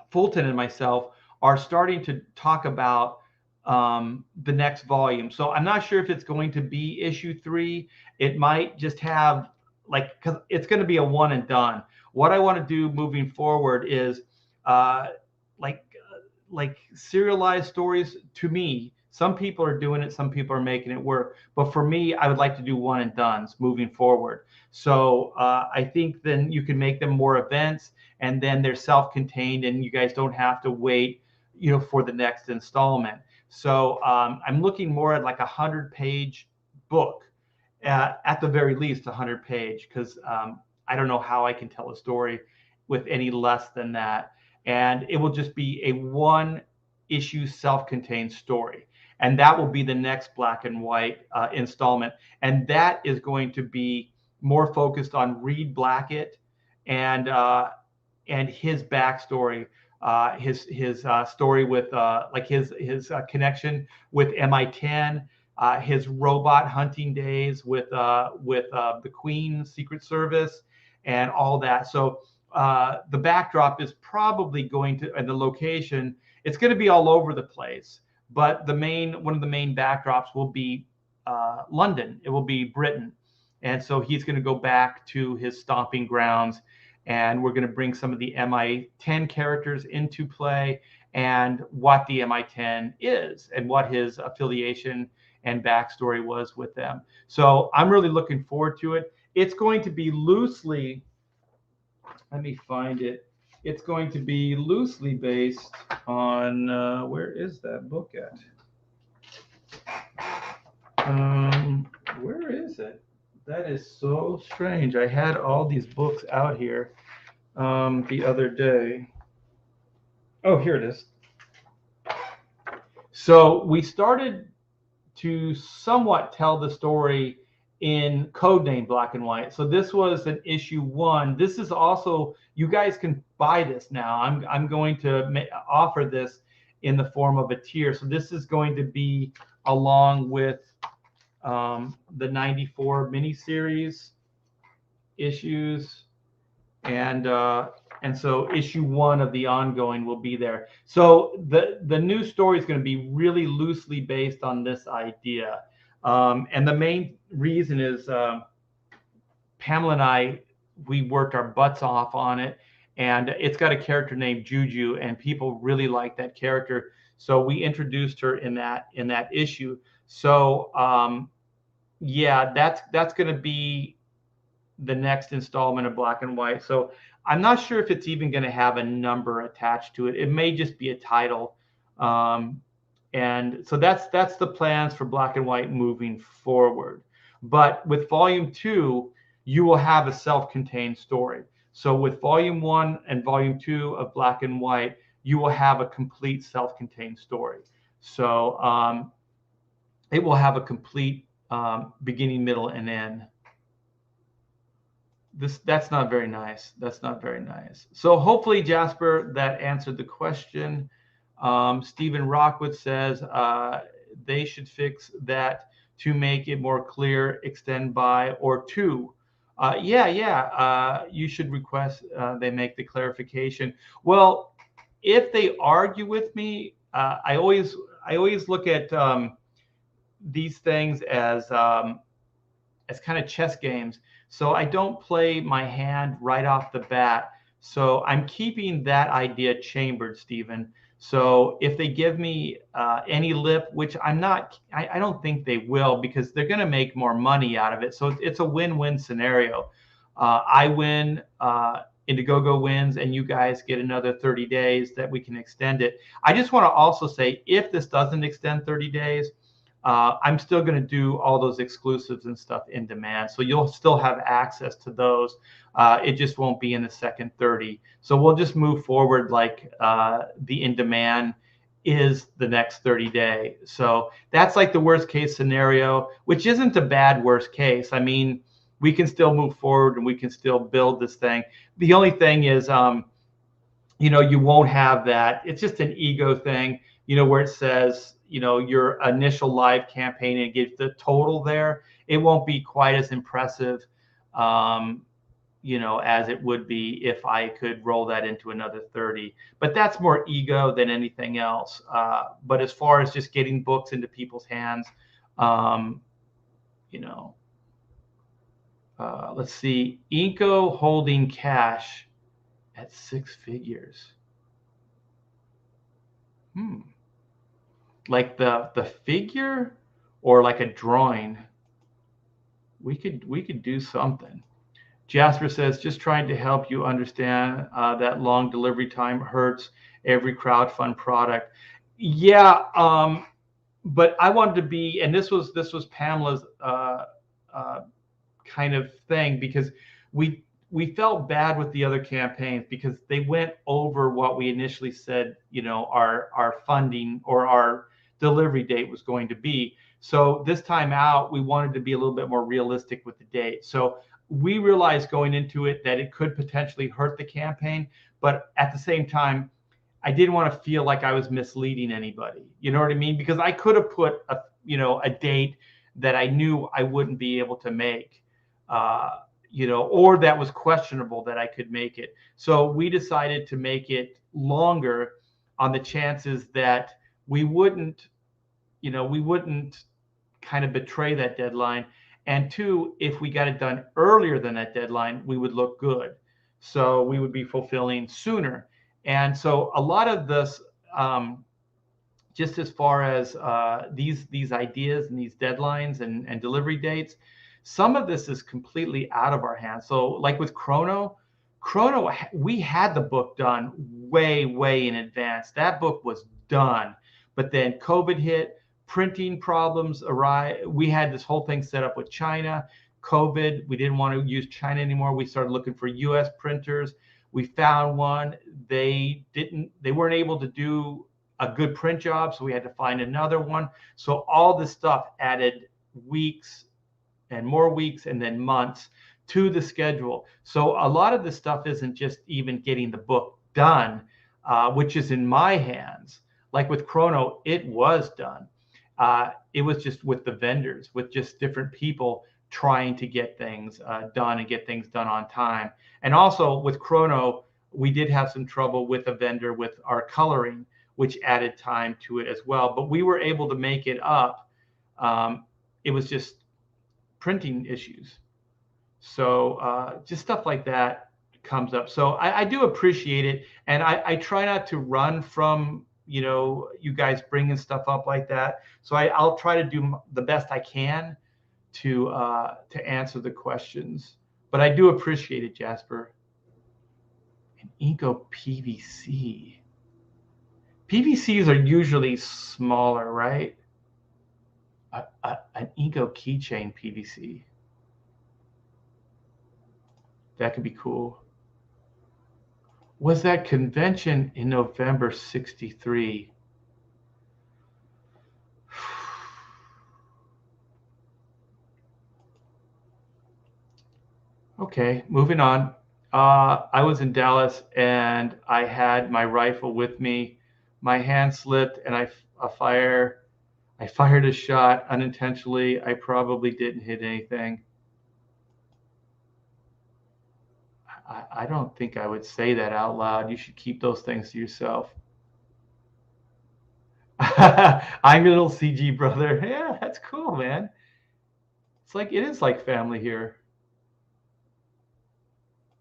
Fulton and myself are starting to talk about the next volume. So I'm not sure if it's going to be issue 3. It might just have, like, because it's going to be a one and done. What I want to do moving forward is like serialized stories. To me, some people are doing it, some people are making it work, but for me, I would like to do one and dones moving forward. So I think then you can make them more events, and then they're self-contained, and you guys don't have to wait, you know, for the next installment. So I'm looking more at like a 100-page book, at the very least 100-page, because I don't know how I can tell a story with any less than that. And it will just be a 1-issue self-contained story. And that will be the next Black and White installment. And that is going to be more focused on Reed Blackett and his backstory, his story with like his connection with MI10, his robot hunting days with the Queen Secret Service, and all that. So the backdrop is probably going to, and the location, it's going to be all over the place. But one of the main backdrops will be London. It will be Britain. And so he's going to go back to his stomping grounds, and we're going to bring some of the MI10 characters into play, and what the MI10 is, and what his affiliation and backstory was with them. So I'm really looking forward to it. It's going to be loosely, let me find it. It's going to be loosely based on, where is that book at? Where is it? That is so strange. I had all these books out here the other day. Oh, here it is. So we started to somewhat tell the story in codename Black and White. So this was an issue 1. This is also, you guys can buy this now. I'm going to offer this in the form of a tier. So this is going to be along with the 94 miniseries issues, and so issue 1 of the ongoing will be there. So the new story is going to be really loosely based on this idea. And the main reason is Pamela and I, we worked our butts off on it, and it's got a character named Juju, and people really like that character. So we introduced her in that issue. So yeah, that's going to be the next installment of Black and White. So I'm not sure if it's even going to have a number attached to it. It may just be a title. And so that's the plans for Black and White moving forward. But with Volume 2, you will have a self-contained story. So with Volume 1 and Volume 2 of Black and White, you will have a complete self-contained story. So it will have a complete beginning, middle, and end. That's not very nice. That's not very nice. So hopefully, Jasper, that answered the question. Stephen Rockwood says they should fix that to make it more clear, extend by or to. You should request they make the clarification. Well, if they argue with me, I always look at these things as kind of chess games. So I don't play my hand right off the bat. So I'm keeping that idea chambered, Stephen. So if they give me any lip, which I don't think they will, because they're going to make more money out of it. So it's a win-win scenario. I win, Indiegogo wins, and you guys get another 30 days that we can extend it. I just want to also say, if this doesn't extend 30 days, I'm still going to do all those exclusives and stuff in demand. So you'll still have access to those. It just won't be in the second 30. So we'll just move forward like the in demand is the next 30 day. So that's like the worst case scenario, which isn't a bad worst case. I mean, we can still move forward and we can still build this thing. The only thing is, you won't have that. It's just an ego thing, where it says, your initial live campaign and gives the total there. It won't be quite as impressive, as it would be if I could roll that into another 30. But that's more ego than anything else. But as far as just getting books into people's hands, let's see, Inco holding cash at 6 figures. Like the figure or like a drawing. We could do something. Jasper says, just trying to help you understand that long delivery time hurts every crowdfund product. Yeah, but I wanted to be, and this was Pamela's kind of thing, because we felt bad with the other campaigns because they went over what we initially said, our funding or our delivery date was going to be. So this time out, we wanted to be a little bit more realistic with the date. So we realized going into it that it could potentially hurt the campaign, but at the same time, I didn't want to feel like I was misleading anybody. You know what I mean? Because I could have put a date that I knew I wouldn't be able to make, or that was questionable that I could make it. So we decided to make it longer on the chances that we wouldn't kind of betray that deadline. And two, if we got it done earlier than that deadline, we would look good. So we would be fulfilling sooner. And so a lot of this, just as far as these ideas and these deadlines and delivery dates, some of this is completely out of our hands. So like with Chrono, we had the book done way in advance. That book was done. But then COVID hit, printing problems arise. We had this whole thing set up with China. COVID, we didn't want to use China anymore. We started looking for US printers. We found one. They weren't able to do a good print job, so we had to find another one. So all this stuff added weeks and more weeks and then months to the schedule. So a lot of this stuff isn't just even getting the book done, which is in my hands. Like with Chrono, it was done. It was just with the vendors, with just different people trying to get things done and get things done on time. And also with Chrono, we did have some trouble with a vendor with our coloring, which added time to it as well. But we were able to make it up. It was just printing issues. So just stuff like that comes up. So I do appreciate it. And I try not to run from you guys bringing stuff up like that. So I'll try to do the best I can to answer the questions. But I do appreciate it, Jasper. An Inco PVC. PVCs are usually smaller, right? An Inco keychain PVC. That could be cool. Was that convention in November '63? Okay, moving on. I was in Dallas and I had my rifle with me. My hand slipped and I fired a shot unintentionally. I probably didn't hit anything. I don't think I would say that out loud. You should keep those things to yourself. I'm your little CG brother. Yeah, that's cool, man. It is like family here.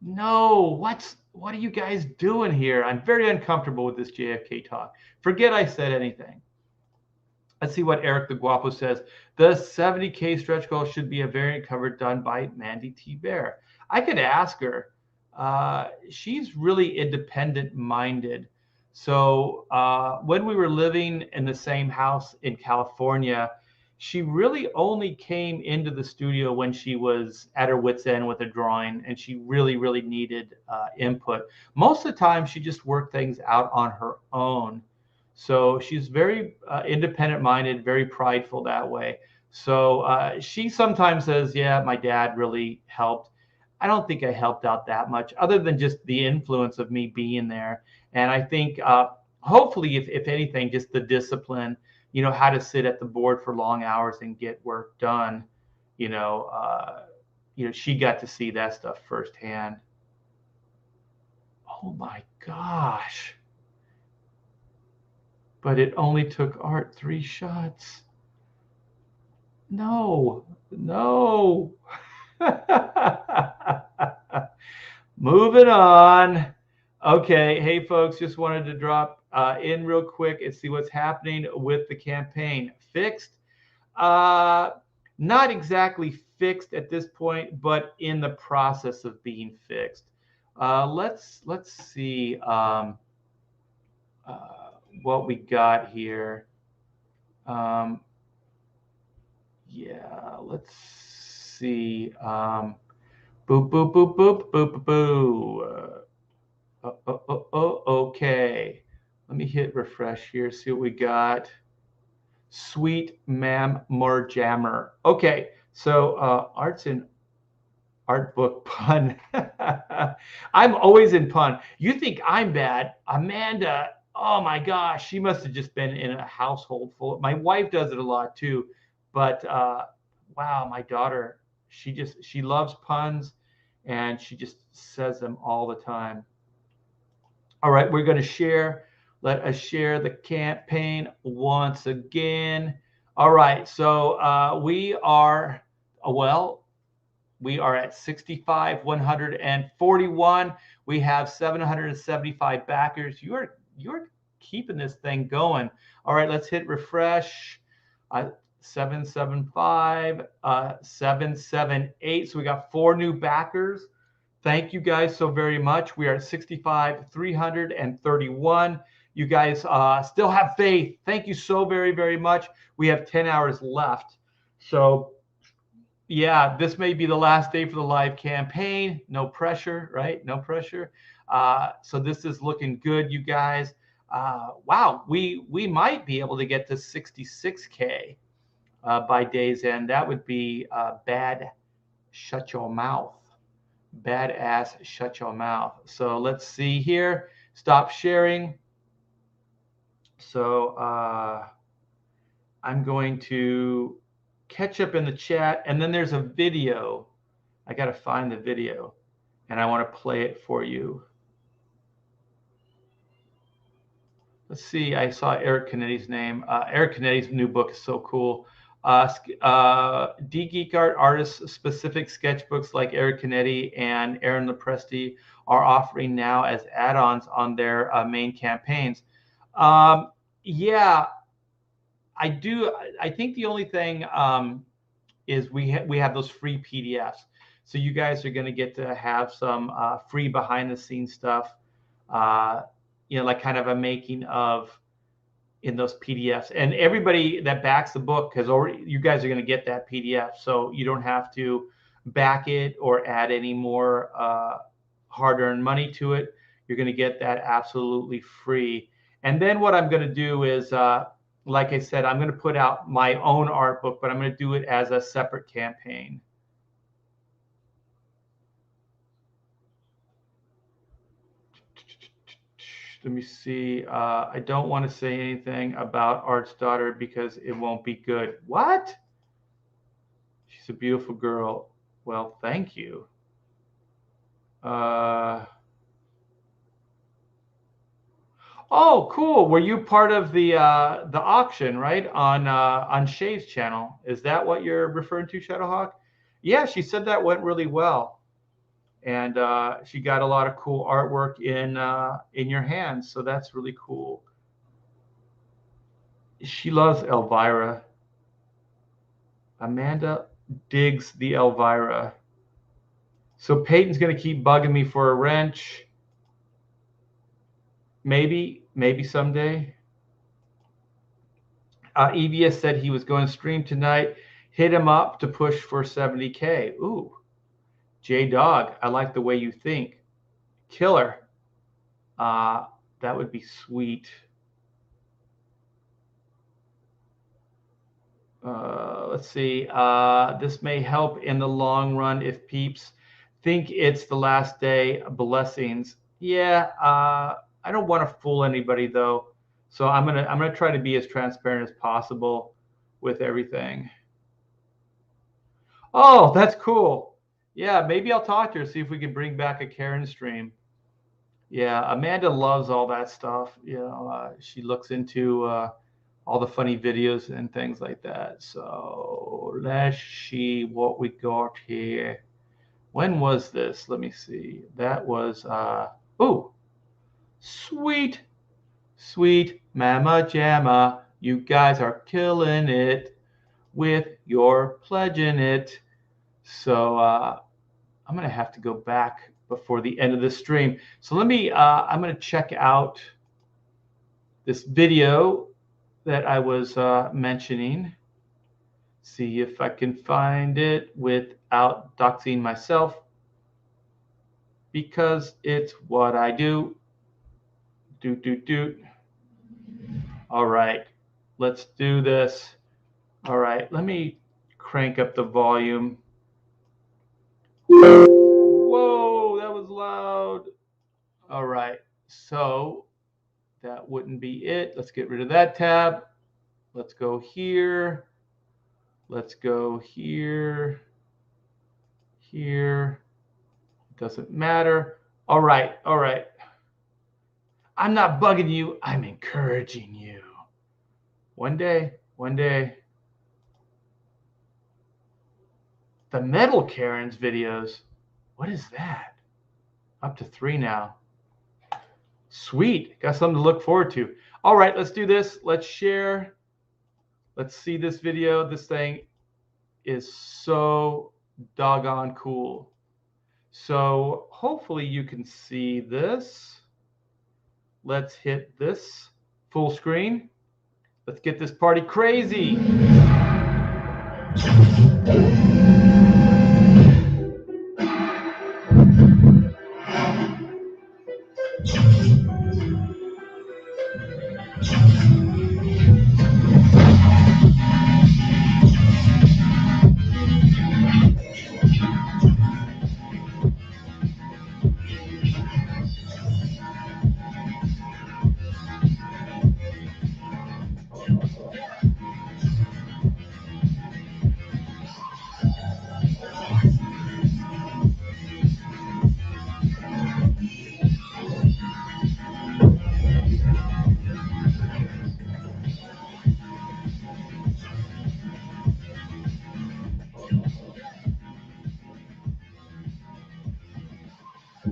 No, what are you guys doing here? I'm very uncomfortable with this JFK talk. Forget I said anything. Let's see what Eric the Guapo says. The 70K stretch goal should be a variant cover done by Mandy T. Bear. I could ask her. She's really independent minded. So when we were living in the same house in California, she really only came into the studio when she was at her wit's end with a drawing, and she really, really needed input. Most of the time, she just worked things out on her own. So she's very independent-minded, very prideful that way. So she sometimes says, yeah, my dad really helped. I don't think I helped out that much, other than just the influence of me being there. And I think hopefully, if anything, just the discipline, how to sit at the board for long hours and get work done. She got to see that stuff firsthand. Oh my gosh. But it only took Art 3 shots. No. Moving on. Okay. Hey, folks, just wanted to drop in real quick and see what's happening with the campaign. Fixed? Not exactly fixed at this point, but in the process of being fixed. Let's see what we got here. Yeah, let's see. Boop, boop, boop, boop, boop, boop, boo. Okay. Let me hit refresh here, see what we got. Sweet Ma'am Jammer. Okay, so art's in art book pun. I'm always in pun. You think I'm bad. Amanda, oh my gosh, she must have just been in a household full of, my wife does it a lot too. But wow, my daughter, she loves puns, and she just says them all the time. All right, we're going to share. Let us share the campaign once again. All right, so we are at 65,141. We have 775 backers. You're keeping this thing going. All right, let's hit refresh. 775, 778. So we got 4 new backers. Thank you guys so very much. We are at 65,331. You guys still have faith. Thank you so very, very much. We have 10 hours left. So yeah, this may be the last day for the live campaign. No pressure, right? No pressure. So this is looking good, you guys. Wow, we might be able to get to 66K by day's end. That would be bad. Shut your mouth. Badass, shut your mouth. So let's see here. Stop sharing. So I'm going to catch up in the chat, and then there's a video. I got to find the video, and I want to play it for you. Let's see. I saw Eric Canetti's name. Eric Canetti's new book is so cool. D-Geek Art artists specific sketchbooks like Eric Canetti and Aaron Lepresti are offering now as add-ons on their main campaigns. Yeah, I do. I think the only thing is we have those free PDFs. So you guys are going to get to have some free behind-the-scenes stuff, like kind of a making of in those PDFs. And everybody that backs the book has already, you guys are going to get that PDF. So you don't have to back it or add any more hard-earned money to it. You're going to get that absolutely free. And then what I'm going to do is, like I said, I'm going to put out my own art book, but I'm going to do it as a separate campaign. Let me see. I don't want to say anything about Art's daughter because it won't be good. What? She's a beautiful girl. Well, thank you. Oh, cool. Were you part of the auction, right, on Shay's channel? Is that what you're referring to, Shadowhawk? Yeah, she said that went really well. And she got a lot of cool artwork in your hands, so that's really cool. She loves Elvira. Amanda digs the Elvira. So Peyton's going to keep bugging me for a wrench. Maybe someday. EVS said he was going to stream tonight. Hit him up to push for 70K. Ooh. J-Dog, I like the way you think. Killer. That would be sweet. Let's see. This may help in the long run if peeps think it's the last day. Blessings. Yeah. I don't want to fool anybody though, so I'm gonna try to be as transparent as possible with everything. Oh, that's cool. Yeah, maybe I'll talk to her, see if we can bring back a Karen stream. Yeah, Amanda loves all that stuff. You know, she looks into all the funny videos and things like that. So let's see what we got here. When was this? Let me see. That was oh, sweet, sweet Mama Jamma. You guys are killing it with your pledging it. So I'm gonna have to go back before the end of the stream. So let me, I'm gonna check out this video that I was mentioning. See if I can find it without doxing myself, because it's what I do. All right, let's do this. All right, let me crank up the volume. Whoa, that was loud. All right, so that wouldn't be it. Let's get rid of that tab. Let's go here. Let's go here. Here. Doesn't matter. All right, all right. I'm not bugging you. I'm encouraging you. One day, one day. The Metal Karen's videos. What is that? Up to 3 now. Sweet. Got something to look forward to. All right, let's do this. Let's share. Let's see this video. This thing is so doggone cool. So hopefully you can see this. Let's hit this full screen. Let's get this party crazy.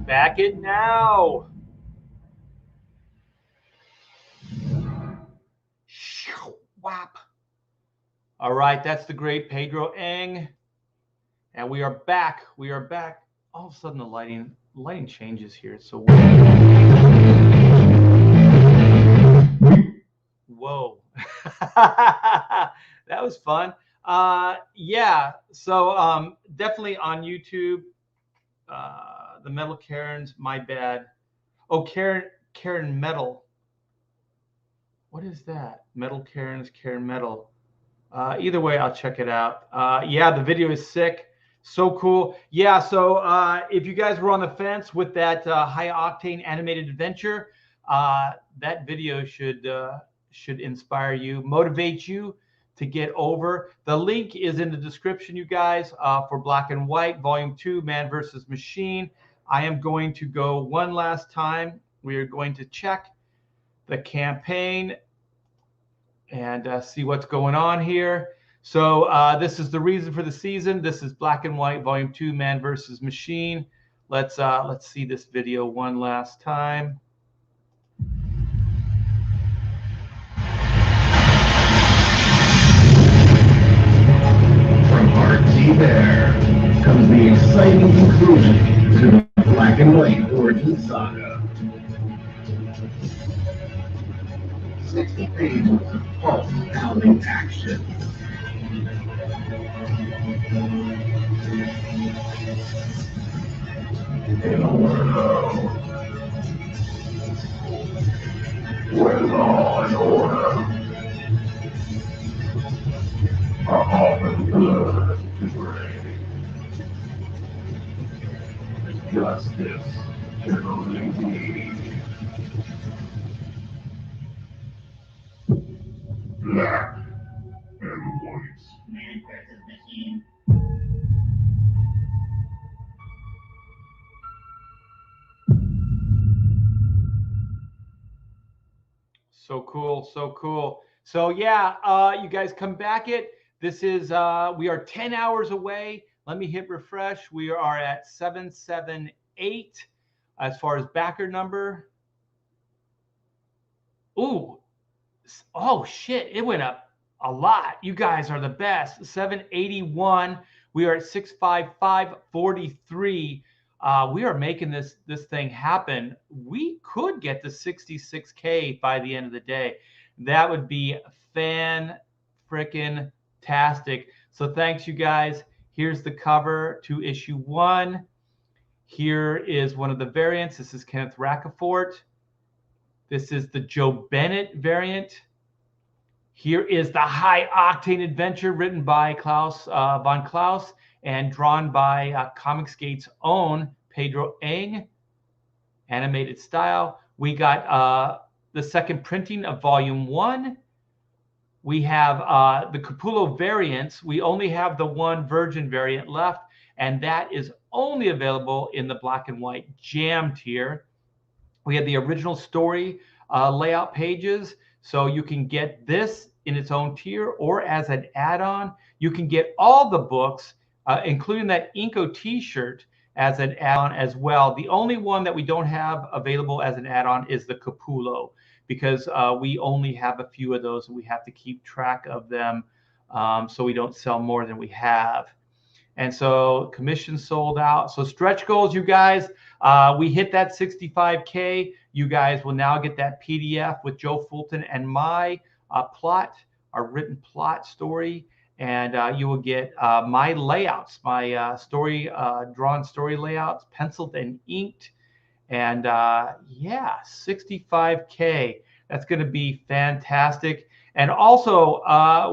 Back it now. Whap. All right, that's the great Pedro Eng. And we are back. We are back. All of a sudden the lighting changes here. It's so weird. Whoa. That was fun. Yeah, so definitely on YouTube. The Metal Karen's, my bad. Oh, Karen Metal. What is that? Metal Karen's, Karen Metal. Either way, I'll check it out. Yeah, the video is sick. So cool. Yeah, so if you guys were on the fence with that high octane animated adventure, that video should inspire you, motivate you to get over. The link is in the description, you guys, for Black and White, Volume 2, Man vs. Machine. I am going to go one last time. We are going to check the campaign and see what's going on here. So this is the reason for the season. This is Black and White, Volume 2, Man vs. Machine. Let's see this video one last time. From RT there comes the exciting conclusion to the Black and White origin saga. 60 pages of pulse, upcoming action. In a world where law and order are often blurred to gray, justice can only be black and white. Man versus machine. So cool, so cool. So yeah, you guys come back it. This is we are 10 hours away. Let me hit refresh. We are at 778 as far as backer number. Ooh, oh shit, it went up a lot. You guys are the best. 781. We are at 65543. We are making this thing happen. We could get to 66K by the end of the day. That would be fan-frickin-tastic. So thanks, you guys. Here's the cover to issue 1. Here is one of the variants. This is Kenneth Racafort. This is the Joe Bennett variant. Here is the High Octane Adventure written by Klaus von Klaus and drawn by Comicsgate's own Pedro Eng. Animated style. We got the second printing of Volume 1. We have the Capullo variants. We only have the one Virgin variant left, and that is only available in the black and white jam tier. We have the original story layout pages, so you can get this in its own tier or as an add-on. You can get all the books, including that Inko t-shirt, as an add-on as well. The only one that we don't have available as an add-on is the Capullo, because we only have a few of those and we have to keep track of them so we don't sell more than we have. And so commission sold out. So stretch goals, you guys. We hit that 65K. You guys will now get that PDF with Joe Fulton and my plot, our written plot story. And you will get my layouts, my drawn story layouts, penciled and inked. And yeah, 65K. That's going to be fantastic. And also,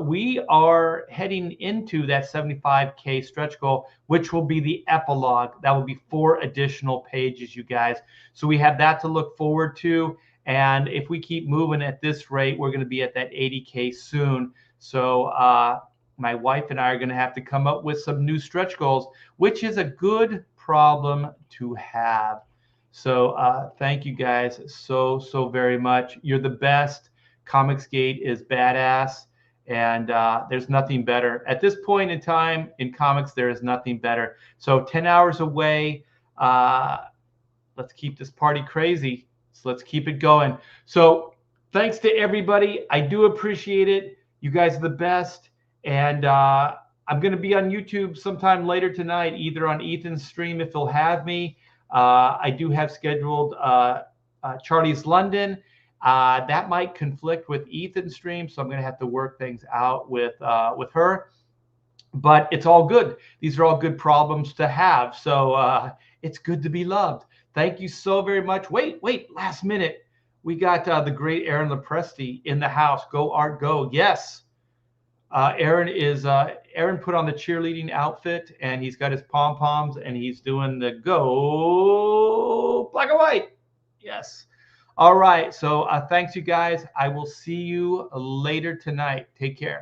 we are heading into that 75K stretch goal, which will be the epilogue. That will be 4 additional pages, you guys. So we have that to look forward to. And if we keep moving at this rate, we're going to be at that 80K soon. So my wife and I are going to have to come up with some new stretch goals, which is a good problem to have. So thank you guys so very much. You're the best. Comicsgate is badass, and there's nothing better. At this point in time in comics, there is nothing better. So 10 hours away. Let's keep this party crazy. So let's keep it going. So thanks to everybody. I do appreciate it. You guys are the best. And I'm going to be on YouTube sometime later tonight, either on Ethan's stream if he'll have me. I do have scheduled Charlie's London. That might conflict with Ethan's stream, so I'm going to have to work things out with her. But it's all good. These are all good problems to have. So it's good to be loved. Thank you so very much. Wait, last minute. We got the great Aaron Lepresti in the house. Go Art Go. Yes. Aaron put on the cheerleading outfit, and he's got his pom-poms, and he's doing the go black and white. Yes. All right. So thanks, you guys. I will see you later tonight. Take care.